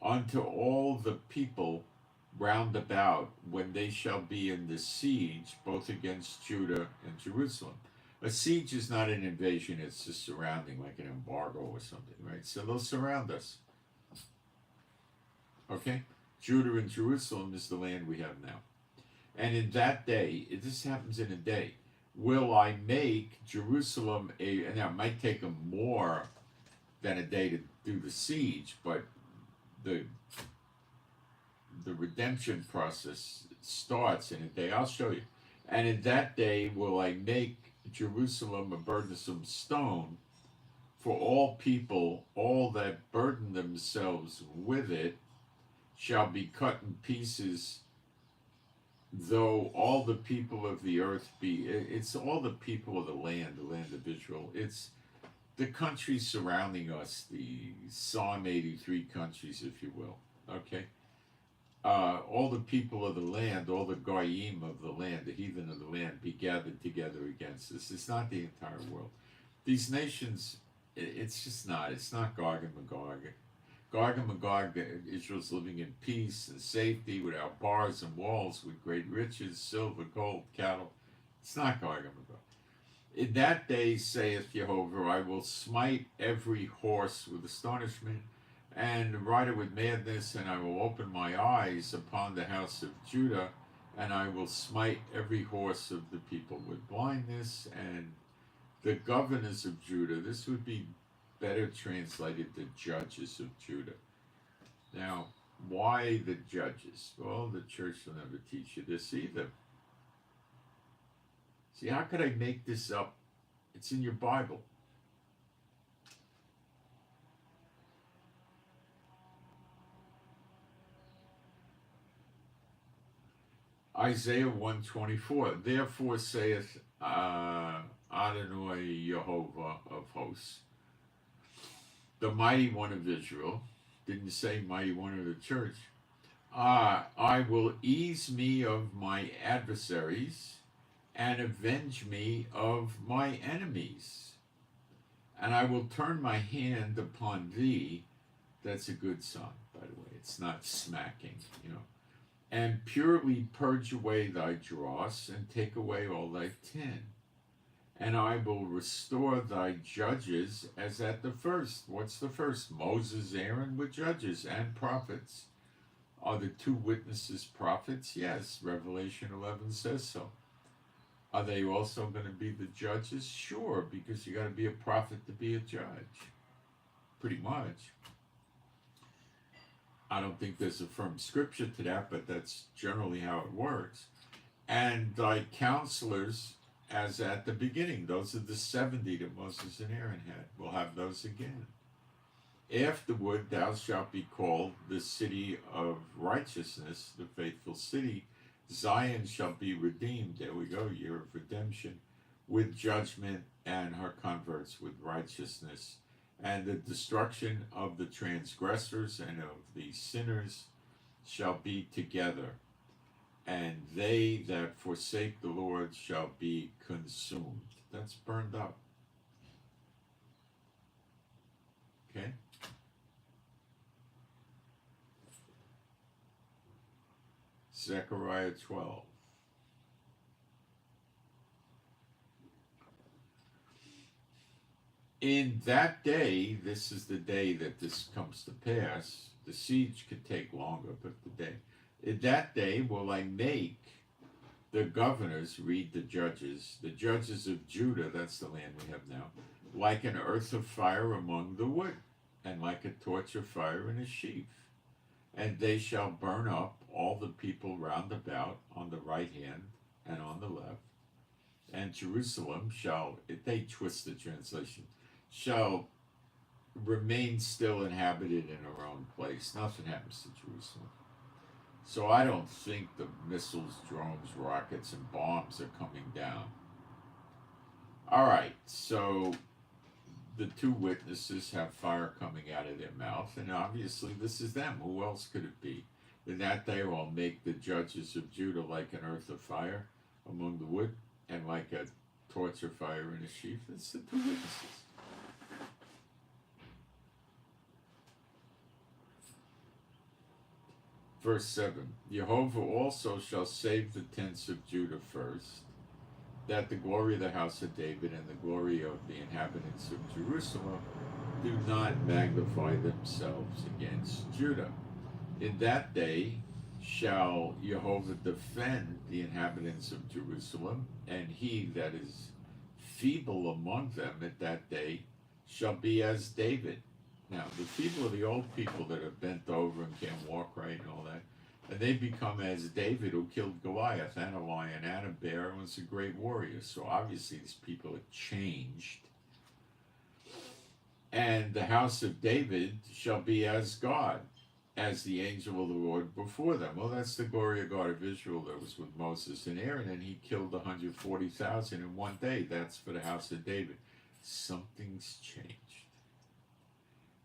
Unto all the people round about, when they shall be in the siege, both against Judah and Jerusalem. A siege is not an invasion, it's just surrounding, like an embargo or something, right? So they'll surround us. Okay? Judah and Jerusalem is the land we have now. And in that day, this happens in a day, will I make Jerusalem a, now it might take them more than a day to do the siege, but the redemption process starts in a day. I'll show you. And in that day will I make Jerusalem a burdensome stone for all people. All that burden themselves with it shall be cut in pieces, though all the people of the earth be. It's all the people of the land of Israel. It's the countries surrounding us, the Psalm 83 countries, if you will. Okay? All the people of the land, all the goyim of the land, the heathen of the land, be gathered together against us. It's not the entire world. These nations, it's just not. It's not Gog and Magog. Gog and Magog, Israel's living in peace and safety without bars and walls, with great riches, silver, gold, cattle. It's not Gog and Magog. In that day, saith Jehovah, I will smite every horse with astonishment, and the rider with madness, and I will open my eyes upon the house of Judah, and I will smite every horse of the people with blindness, and the governors of Judah. This would be better translated the judges of Judah. Now, why the judges? Well, the church will never teach you this either. See, how could I make this up? It's in your Bible. Isaiah 124. Therefore saith Adonai Jehovah of hosts, the mighty one of Israel. Didn't say mighty one of the church. I will ease me of my adversaries and avenge me of my enemies. And I will turn my hand upon thee. That's a good song, by the way. It's not smacking, you know. And purely purge away thy dross, and take away all thy tin. And I will restore thy judges as at the first. What's the first? Moses, Aaron were judges and prophets. Are the two witnesses prophets? Yes, Revelation 11 says so. Are they also going to be the judges? Sure, because you got to be a prophet to be a judge. Pretty much. I don't think there's a firm scripture to that, but that's generally how it works. And thy counselors, as at the beginning, those are the 70 that Moses and Aaron had. We'll have those again. Afterward, thou shalt be called the city of righteousness, the faithful city. Zion shall be redeemed. There we go, year of redemption, with judgment, and her converts with righteousness. And the destruction of the transgressors and of the sinners shall be together, and they that forsake the Lord shall be consumed. That's burned up. Okay? Zechariah 12. In that day, this is the day that this comes to pass. The siege could take longer, but the day. In that day will I make the governors, read the judges of Judah, that's the land we have now, like an earth of fire among the wood, and like a torch of fire in a sheaf. And they shall burn up all the people round about on the right hand and on the left. And Jerusalem shall, they twist the translation, shall remain still inhabited in her own place. Nothing happens to Jerusalem. So I don't think the missiles, drones, rockets, and bombs are coming down. All right, so the two witnesses have fire coming out of their mouth, and obviously this is them. Who else could it be? In that day I'll make the judges of Judah like an earth of fire among the wood, and like a torch of fire in a sheaf. It's the two witnesses. Verse 7, Jehovah also shall save the tents of Judah first, that the glory of the house of David and the glory of the inhabitants of Jerusalem do not magnify themselves against Judah. In that day shall Jehovah defend the inhabitants of Jerusalem, and he that is feeble among them at that day shall be as David. Now, the feeble are the old people that are bent over and can't walk right and all that. And they become as David, who killed Goliath and a lion and a bear and was a great warrior. So obviously these people have changed. And the house of David shall be as God, as the angel of the Lord before them. Well, that's the glory of God of Israel that was with Moses and Aaron, and he killed 140,000 in one day. That's for the house of David. Something's changed.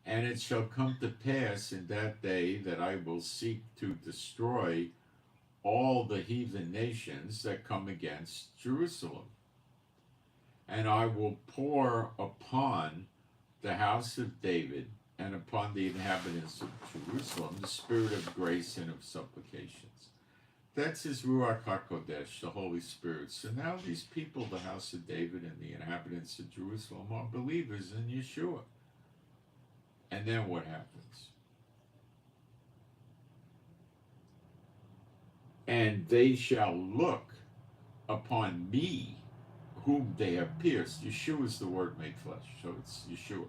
And it shall come to pass in that day that I will seek to destroy all the heathen nations that come against Jerusalem. And I will pour upon the house of David and upon the inhabitants of Jerusalem the spirit of grace and of supplications. That's his Ruach HaKodesh, the Holy Spirit. So now these people, the house of David and the inhabitants of Jerusalem, are believers in Yeshua. And then what happens? And they shall look upon me, whom they have pierced. Yeshua is the word made flesh, so it's Yeshua.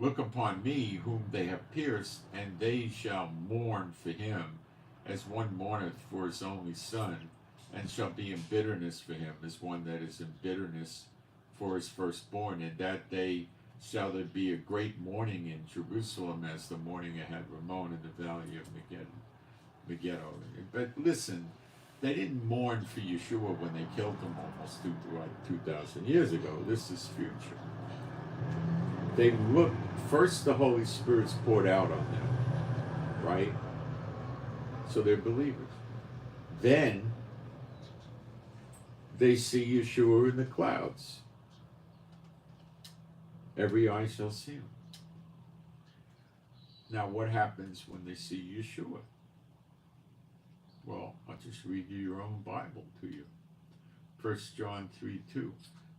Look upon me, whom they have pierced, and they shall mourn for him, as one mourneth for his only son, and shall be in bitterness for him, as one that is in bitterness for his firstborn. In that day shall there be a great mourning in Jerusalem, as the mourning had Ramon in the valley of Megiddo. But listen, they didn't mourn for Yeshua when they killed him almost 2,000 years ago. This is future. They look, first the Holy Spirit's poured out on them, right? So they're believers. Then they see Yeshua in the clouds. Every eye shall see him. Now what happens when they see Yeshua? Well, I'll just read you your own Bible to you. 1 John 3:2.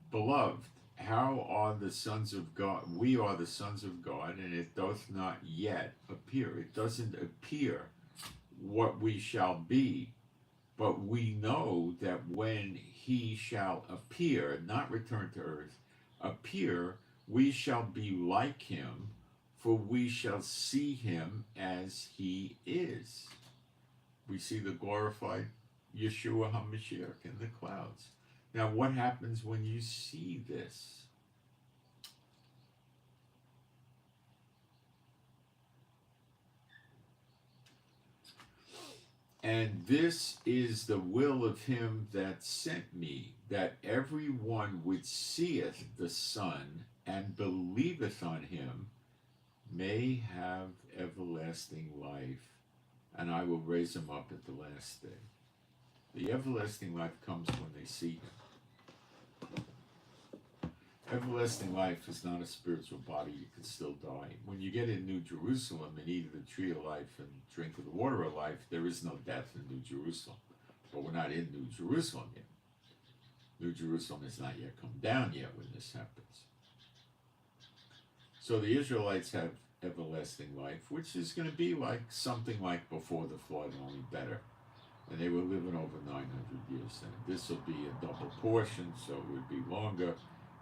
Beloved, how are the sons of God? We are the sons of God, and it doth not yet appear. It doesn't appear what we shall be, but we know that when he shall appear, not return to earth, appear, we shall be like him, for we shall see him as he is. We see the glorified Yeshua HaMashiach in the clouds. Now, what happens when you see this? And this is the will of him that sent me, that every one which seeth the Son and believeth on him may have everlasting life, and I will raise him up at the last day. The everlasting life comes when they see him. Everlasting life is not a spiritual body. You can still die. When you get in New Jerusalem and eat of the tree of life and drink of the water of life, there is no death in New Jerusalem. But we're not in New Jerusalem yet. New Jerusalem has not yet come down yet when this happens. So the Israelites have everlasting life, which is going to be like something like before the flood, only better. And they were living over 900 years. And this will be a double portion, so it would be longer.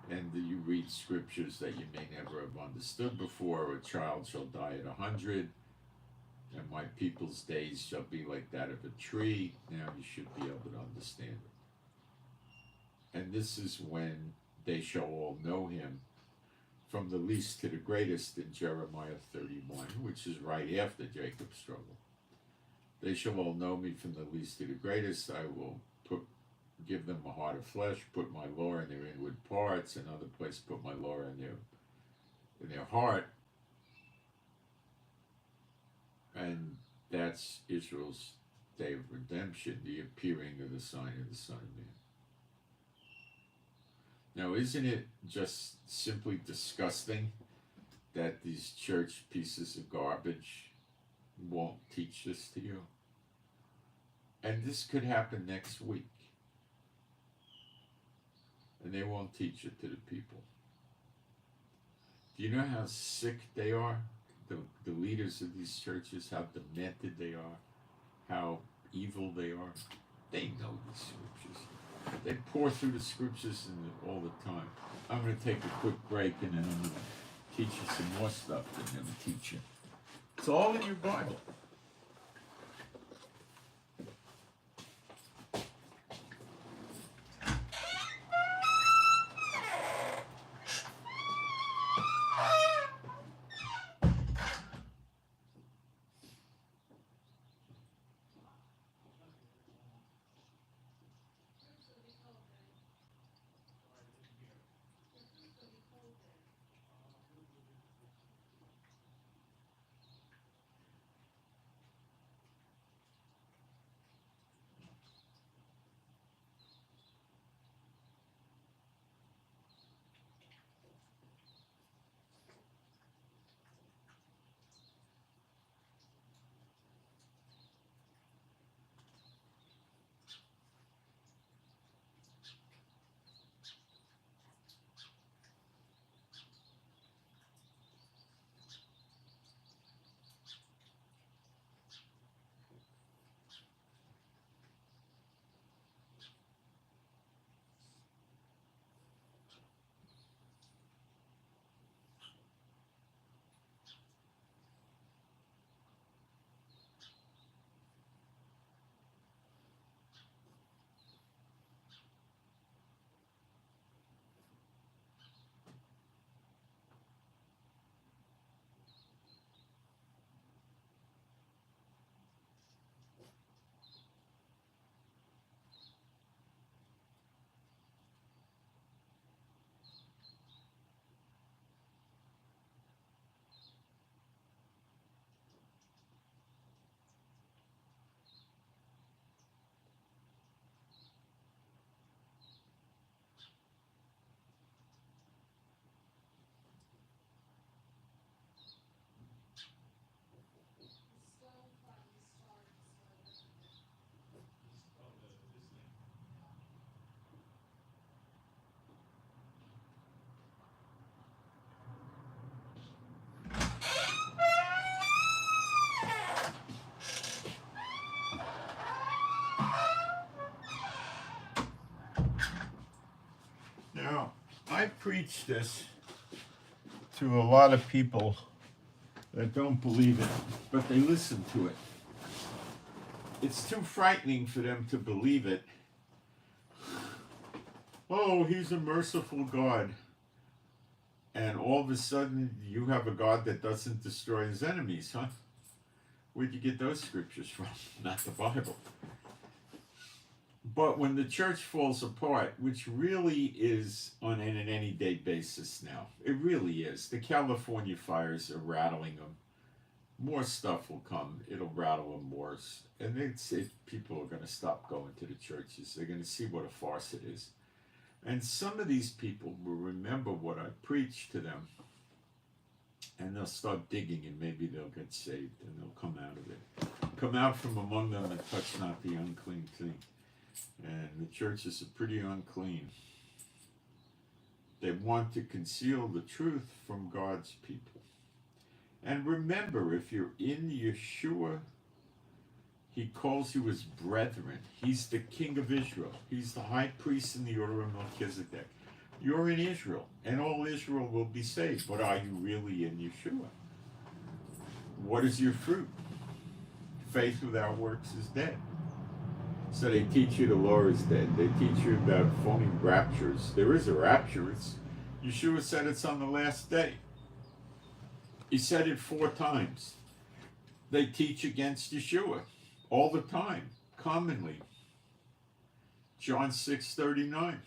And you read scriptures that you may never have understood before. A child shall die at 100, and my people's days shall be like that of a tree. Now you should be able to understand it. And this is when they shall all know him, from the least to the greatest, in Jeremiah 31, which is right after Jacob's struggle. They shall all know me from the least to the greatest. I will give them a heart of flesh, put my law in their inward parts, another place put my law in their heart. And that's Israel's day of redemption, the appearing of the sign of the Son of Man. Now, isn't it just simply disgusting that these church pieces of garbage won't teach this to you? And this could happen next week. And they won't teach it to the people. Do you know how sick they are? The leaders of these churches, how demented they are, how evil they are. They know these scriptures. They pour through the scriptures all the time. I'm going to take a quick break, and then I'm going to teach you some more stuff they're going to teach you. It's all in your Bible. preach this to a lot of people that don't believe it, but they listen to it. It's too frightening for them to believe it. Oh, he's a merciful God. And all of a sudden, you have a God that doesn't destroy his enemies, huh? Where'd you get those scriptures from? Not the Bible. But when the church falls apart, which really is on an any-day basis now, it really is. The California fires are rattling them. More stuff will come. It'll rattle them more. And people are going to stop going to the churches. They're going to see what a farce it is. And some of these people will remember what I preached to them. And they'll start digging, and maybe they'll get saved, and they'll come out of it. Come out from among them and touch not the unclean thing. And the churches are pretty unclean. They want to conceal the truth from God's people. And remember, if you're in Yeshua, he calls you his brethren. He's the king of Israel. He's the high priest in the order of Melchizedek. You're in Israel, and all Israel will be saved. But are you really in Yeshua? What is your fruit? Faith without works is dead. So they teach you the law is dead. They teach you about phony raptures. There is a rapture. Yeshua said it's on the last day. He said it 4 times. They teach against Yeshua all the time, commonly. John 6:39.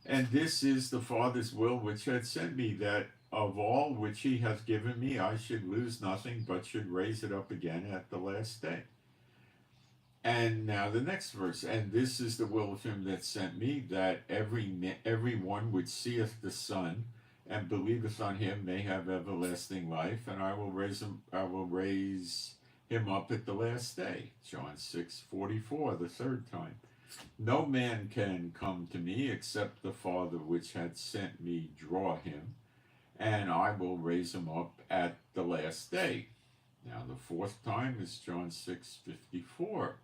And this is the Father's will which had sent me, that of all which he hath given me, I should lose nothing, but should raise it up again at the last day. And now the next verse, and this is the will of him that sent me, that every one which seeth the Son and believeth on him may have everlasting life, and I will raise him up at the last day. John 6:44, the 3rd time. No man can come to me except the Father which had sent me draw him, and I will raise him up at the last day. Now the 4th time is John 6:54.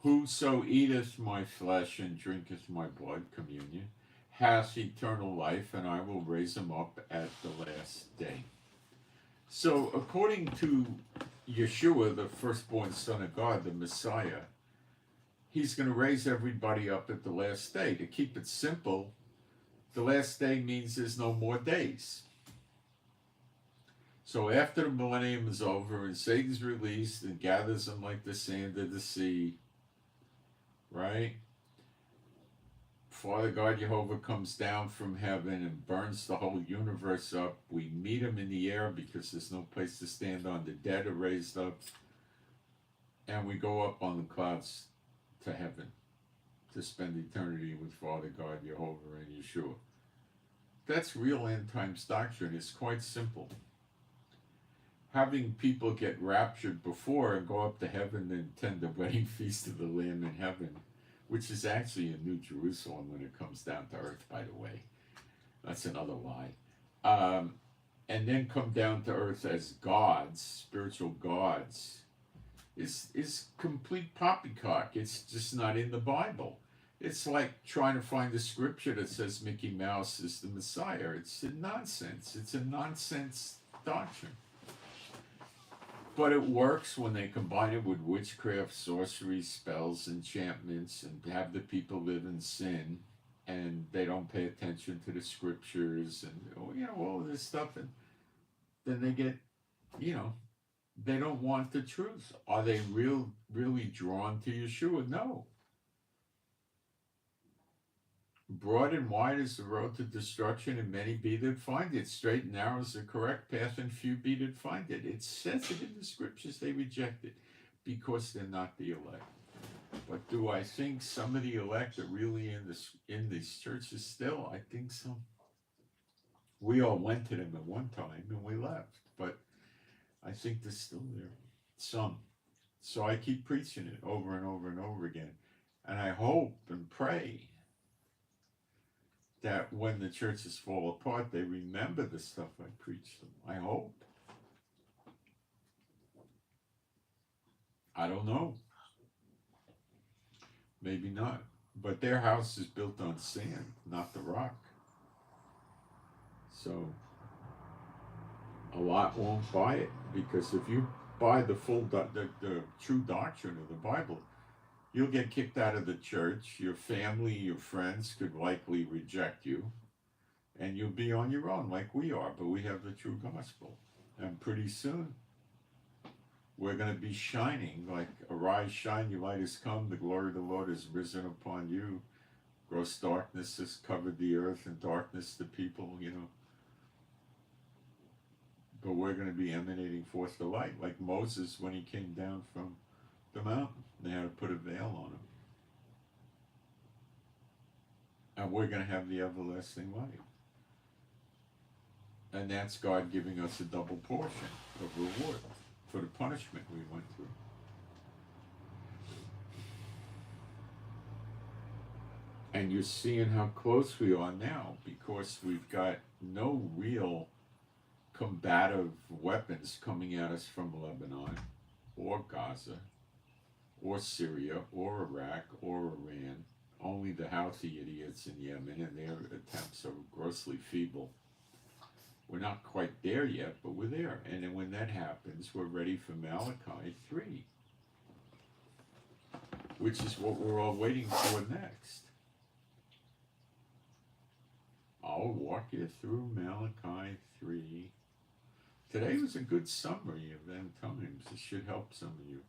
Whoso eateth my flesh and drinketh my blood, communion, hath eternal life, and I will raise him up at the last day. So according to Yeshua, the firstborn Son of God, the Messiah, he's going to raise everybody up at the last day. To keep it simple, the last day means there's no more days. So after the millennium is over and Satan's released and gathers them like the sand of the sea, right? Father God Jehovah comes down from heaven and burns the whole universe up. We meet him in the air because there's no place to stand on. The dead are raised up. And we go up on the clouds to heaven to spend eternity with Father God Jehovah and Yeshua. That's real end times doctrine. It's quite simple. Having people get raptured before and go up to heaven and attend the wedding feast of the Lamb in heaven, which is actually a New Jerusalem when it comes down to earth, by the way. That's another lie. And then come down to earth as gods, spiritual gods, is complete poppycock. It's just not in the Bible. It's like trying to find a scripture that says Mickey Mouse is the Messiah. It's a nonsense. It's a nonsense doctrine. But it works when they combine it with witchcraft, sorcery, spells, enchantments, and have the people live in sin, and they don't pay attention to the scriptures, and all of this stuff, and then they get, they don't want the truth. Are they really drawn to Yeshua? No. Broad and wide is the road to destruction, and many be that find it. Straight and narrow is the correct path, and few be that find it. It says it in the scriptures. They reject it because they're not the elect. But do I think some of the elect are really in these churches still? I think so. We all went to them at one time, and we left. But I think they're still there. Some. So I keep preaching it over and over and over again. And I hope and pray that when the churches fall apart, they remember the stuff I preach them. I hope. I don't know. Maybe not. But their house is built on sand, not the rock. So a lot won't buy it, because if you buy the the true doctrine of the Bible, you'll get kicked out of the church. Your family, your friends could likely reject you, and you'll be on your own like we are. But we have the true gospel, and pretty soon we're going to be shining like, arise, shine, your light has come, the glory of the Lord has risen upon you. Gross darkness has covered the earth, and darkness the people, But we're going to be emanating forth the light, like Moses when he came down from the mountain. They had to put a veil on him. And we're going to have the everlasting light. And that's God giving us a double portion of reward for the punishment we went through. And you're seeing how close we are now, because we've got no real combative weapons coming at us from Lebanon or Gaza or Syria or Iraq or Iran. Only the Houthi idiots in Yemen, and their attempts are grossly feeble. We're not quite there yet, but we're there. And then when that happens, we're ready for Malachi 3, which is what we're all waiting for next. I'll walk you through Malachi 3. Today was a good summary of end times. It should help some of you.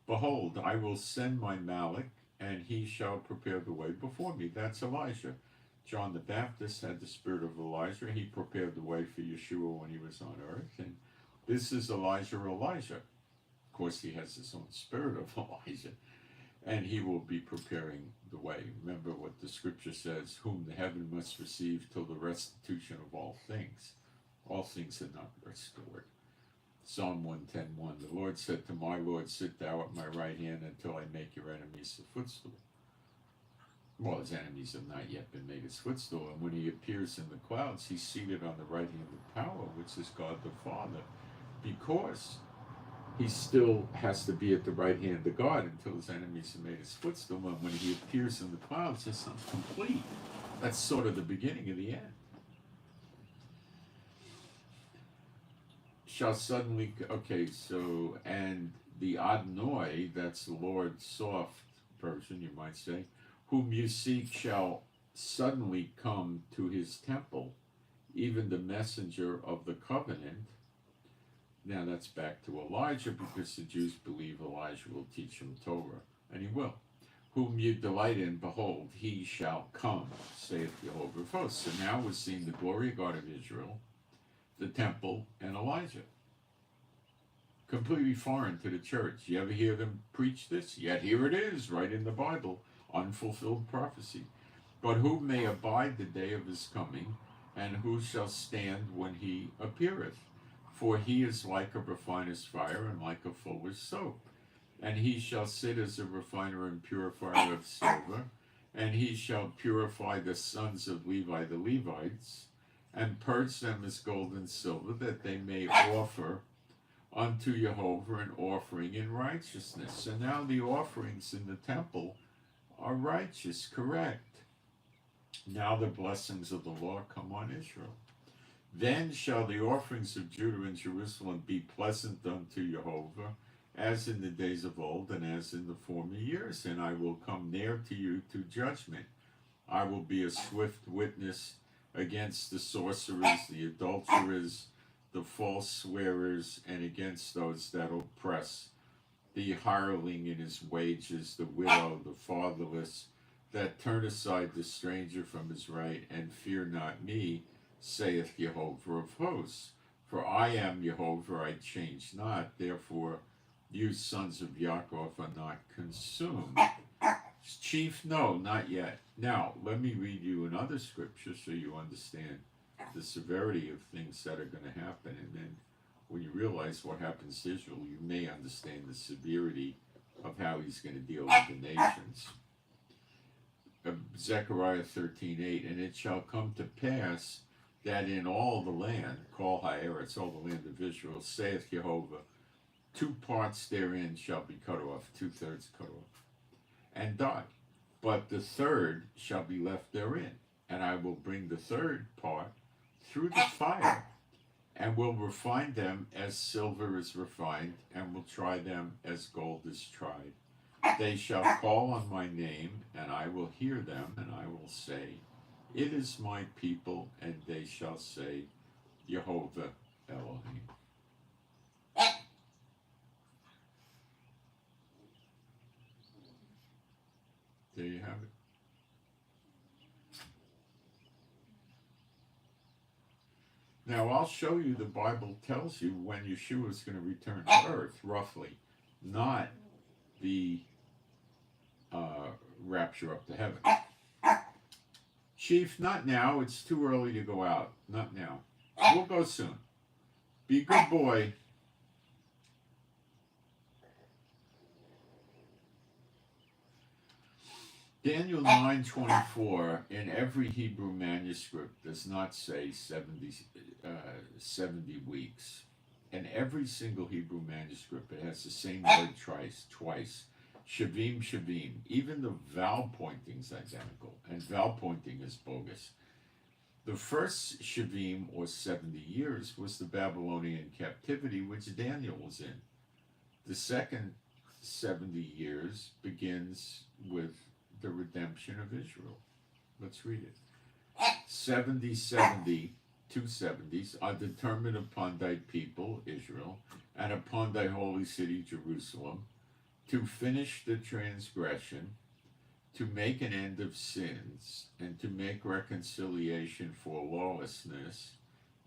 Behold, I will send my Malach, and he shall prepare the way before me. That's Elijah. John the Baptist had the spirit of Elijah. He prepared the way for Yeshua when he was on earth. And this is Elijah. Of course, he has his own spirit of Elijah. And he will be preparing the way. Remember what the scripture says, whom the heaven must receive till the restitution of all things. All things are not restored. Psalm 110:1, the Lord said to my Lord, sit thou at my right hand until I make your enemies a footstool. Well, his enemies have not yet been made his footstool. And when he appears in the clouds, he's seated on the right hand of power, which is God the Father, because he still has to be at the right hand of God until his enemies are made his footstool. And when he appears in the clouds, it's not complete. That's sort of the beginning of the end. Shall suddenly, okay, so, and the Adonai, that's the Lord, soft version, you might say, whom you seek shall suddenly come to his temple, even the messenger of the covenant. Now that's back to Elijah, because the Jews believe Elijah will teach them Torah, and he will. Whom you delight in, behold, he shall come, saith Jehovah of hosts. So now we're seeing the glory of God of Israel, the temple, and Elijah. Completely foreign to the church. You ever hear them preach this? Yet here it is, right in the Bible, unfulfilled prophecy. But who may abide the day of his coming, and who shall stand when he appeareth? For he is like a refiner's fire, and like a fuller's soap. And he shall sit as a refiner and purifier of silver, and he shall purify the sons of Levi, the Levites, and purge them as gold and silver, that they may offer unto Jehovah an offering in righteousness. So now the offerings in the temple are righteous, correct. Now the blessings of the law come on Israel. Then shall the offerings of Judah and Jerusalem be pleasant unto Jehovah, as in the days of old and as in the former years. And I will come near to you to judgment. I will be a swift witness against the sorcerers, the adulterers, the false swearers, and against those that oppress, the hireling in his wages, the widow, the fatherless, that turn aside the stranger from his right, and fear not me, saith Jehovah of hosts. For I am Jehovah, I change not, therefore you sons of Yaakov are not consumed. Chief, no, not yet. Now, let me read you another scripture so you understand the severity of things that are going to happen. And then when you realize what happens to Israel, you may understand the severity of how he's going to deal with the nations. Zechariah 13:8, and it shall come to pass that in all the land, call Haaretz, all the land of Israel, saith Jehovah, 2 parts therein shall be cut off, 2/3 cut off, and die. But the third shall be left therein, and I will bring the third part through the fire, and will refine them as silver is refined, and will try them as gold is tried. They shall call on my name, and I will hear them, and I will say, it is my people, and they shall say, Jehovah Elohim. There you have it. Now, I'll show you the Bible tells you when Yeshua is going to return to earth, roughly, not the rapture up to heaven. Chief, not now. It's too early to go out. Not now. We'll go soon. Be a good boy. Daniel 9:24 in every Hebrew manuscript does not say 70 weeks. In every single Hebrew manuscript, it has the same word twice. Shavim, Shavim. Even the vowel pointing is identical, and vowel pointing is bogus. The first Shavim, or 70 years, was the Babylonian captivity, which Daniel was in. The second 70 years begins with the redemption of Israel. Let's read it. 70, 2 70s, are determined upon thy people, Israel, and upon thy holy city, Jerusalem, to finish the transgression, to make an end of sins, and to make reconciliation for lawlessness,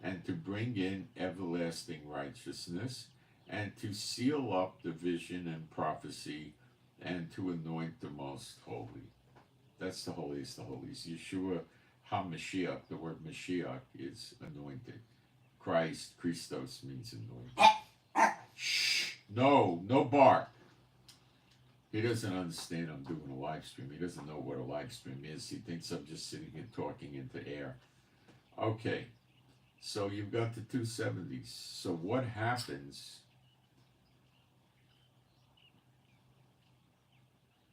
and to bring in everlasting righteousness, and to seal up the vision and prophecy, and to anoint the most holy. That's the holiest of holies. Yeshua HaMashiach, the word Mashiach is anointed. Christos means anointed. Shh! No bark. He doesn't understand I'm doing a live stream. He doesn't know what a live stream is. He thinks I'm just sitting here talking into air. Okay, so you've got the 270s. So what happens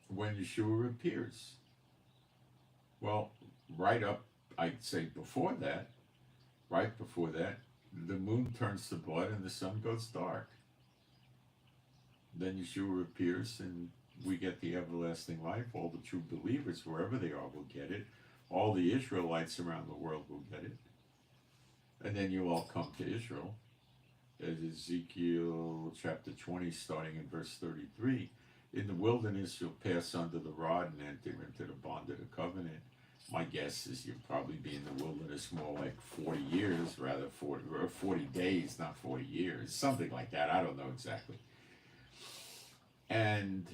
when Yeshua appears? Well, I'd say right before that, the moon turns to blood and the sun goes dark. Then Yeshua appears and we get the everlasting life. All the true believers, wherever they are, will get it. All the Israelites around the world will get it. And then you all come to Israel. As Ezekiel chapter 20, starting in verse 33, in the wilderness you'll pass under the rod and enter into the bond of the covenant. My guess is you'll probably be in the wilderness more like 40 years, rather 40 days, not 40 years, something like that. I don't know exactly. And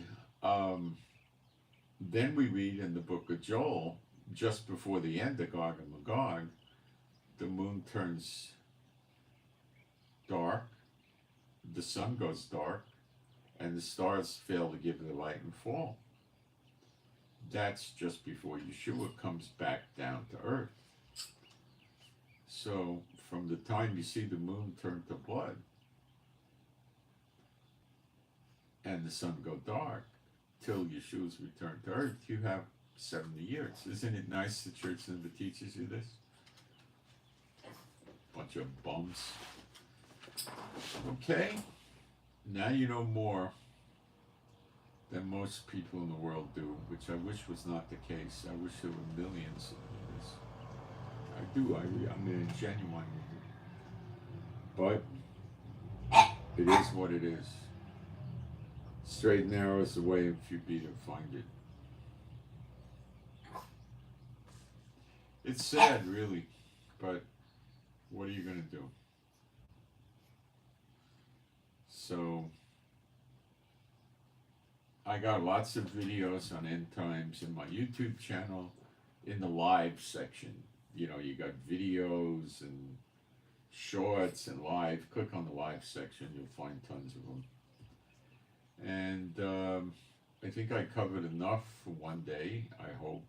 then we read in the book of Joel, just before the end of Gog and Magog, the moon turns dark, the sun goes dark, and the stars fail to give their light and fall. That's just before Yeshua comes back down to earth. So from the time you see the moon turn to blood and the sun go dark till Yeshua's return to earth, you have 70 years. Isn't it nice the church never teaches you this? Bunch of bums. Okay, now you know more than most people in the world do, which I wish was not the case. I wish there were millions of this. I do, I'm genuine. But it is what it is. Straight and narrow is the way, and few be to find it. It's sad, really, but what are you going to do? So, I got lots of videos on end times in my YouTube channel in the live section. You know, you got videos and shorts and live. Click on the live section, you'll find tons of them. And I think I covered enough for one day. I hope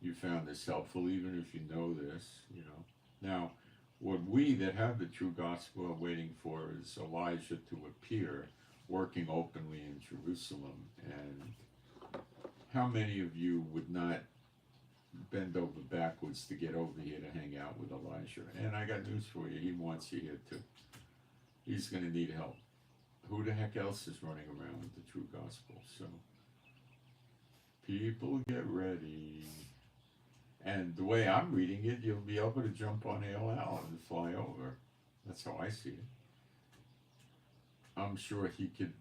you found this helpful, even if you know this, you know. Now, what we that have the true gospel are waiting for is Elijah to appear, working openly in Jerusalem. And how many of you would not bend over backwards to get over here to hang out with Elijah. And I got news for you. He wants you here too. He's going to need help. Who the heck else is running around with the true gospel? So, people get ready. And the way I'm reading it, you'll be able to jump on AOL and fly over. That's how I see it. I'm sure he could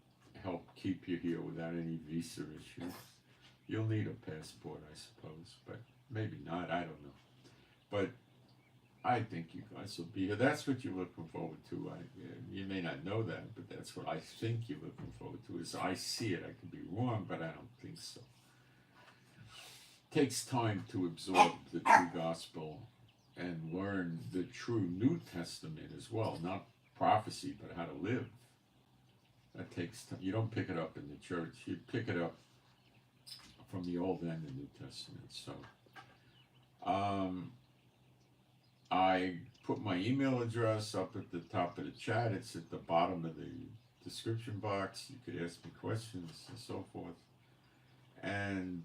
help keep you here without any visa issues. You'll need a passport, I suppose, but maybe not. I don't know. But I think you guys will be here. That's what you're looking forward to. You may not know that, but that's what I think you're looking forward to. Is I see it. I could be wrong, but I don't think so. It takes time to absorb the true gospel and learn the true New Testament as well. Not prophecy, but how to live. That takes time. You don't pick it up in the church. You pick it up from the Old and the New Testament. So, I put my email address up at the top of the chat. It's at the bottom of the description box. You could ask me questions and so forth. And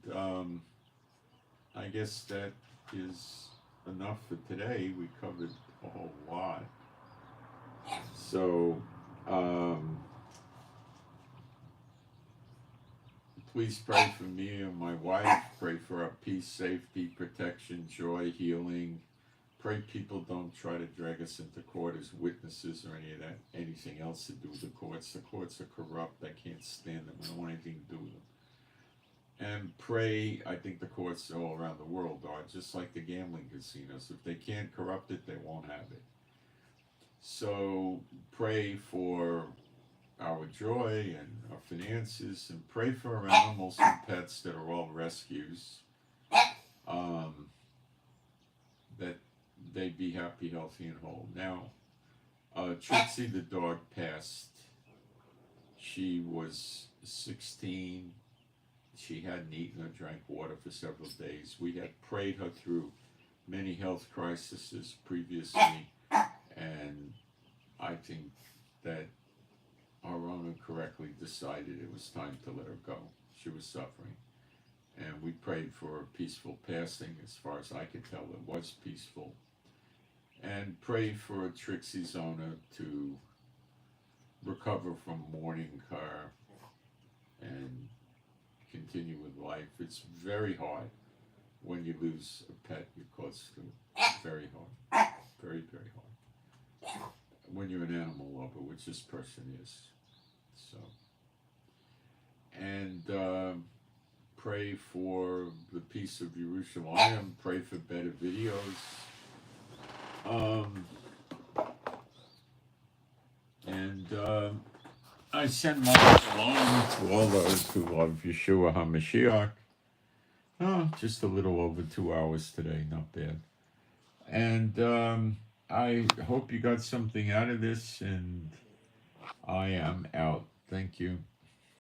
I guess that is enough for today. We covered a whole lot. So, please pray for me and my wife. Pray for our peace, safety, protection, joy, healing. Pray people don't try to drag us into court as witnesses or anything else to do with the courts. The courts are corrupt. I can't stand them. I don't want anything to do with them. And pray, I think the courts all around the world are just like the gambling casinos. If they can't corrupt it, they won't have it. So pray for our joy and our finances, and pray for our animals and pets that are all rescues, that they be happy, healthy, and whole. Now, Trixie the dog passed. She was 16. She hadn't eaten or drank water for several days. We had prayed her through many health crises previously, and I think that our owner correctly decided it was time to let her go. She was suffering. And we prayed for a peaceful passing. As far as I could tell, it was peaceful. And prayed for Trixie's owner to recover from mourning her and continue with life. It's very hard when you lose a pet you're close to. Very hard. Very, very hard. When you're an animal lover, which this person is. So, and pray for the peace of Jerusalem. Pray for better videos. I send my shalom to all those who love Yeshua HaMashiach. Just a little over 2 hours today, not bad. And I hope you got something out of this, and I am out. Thank you.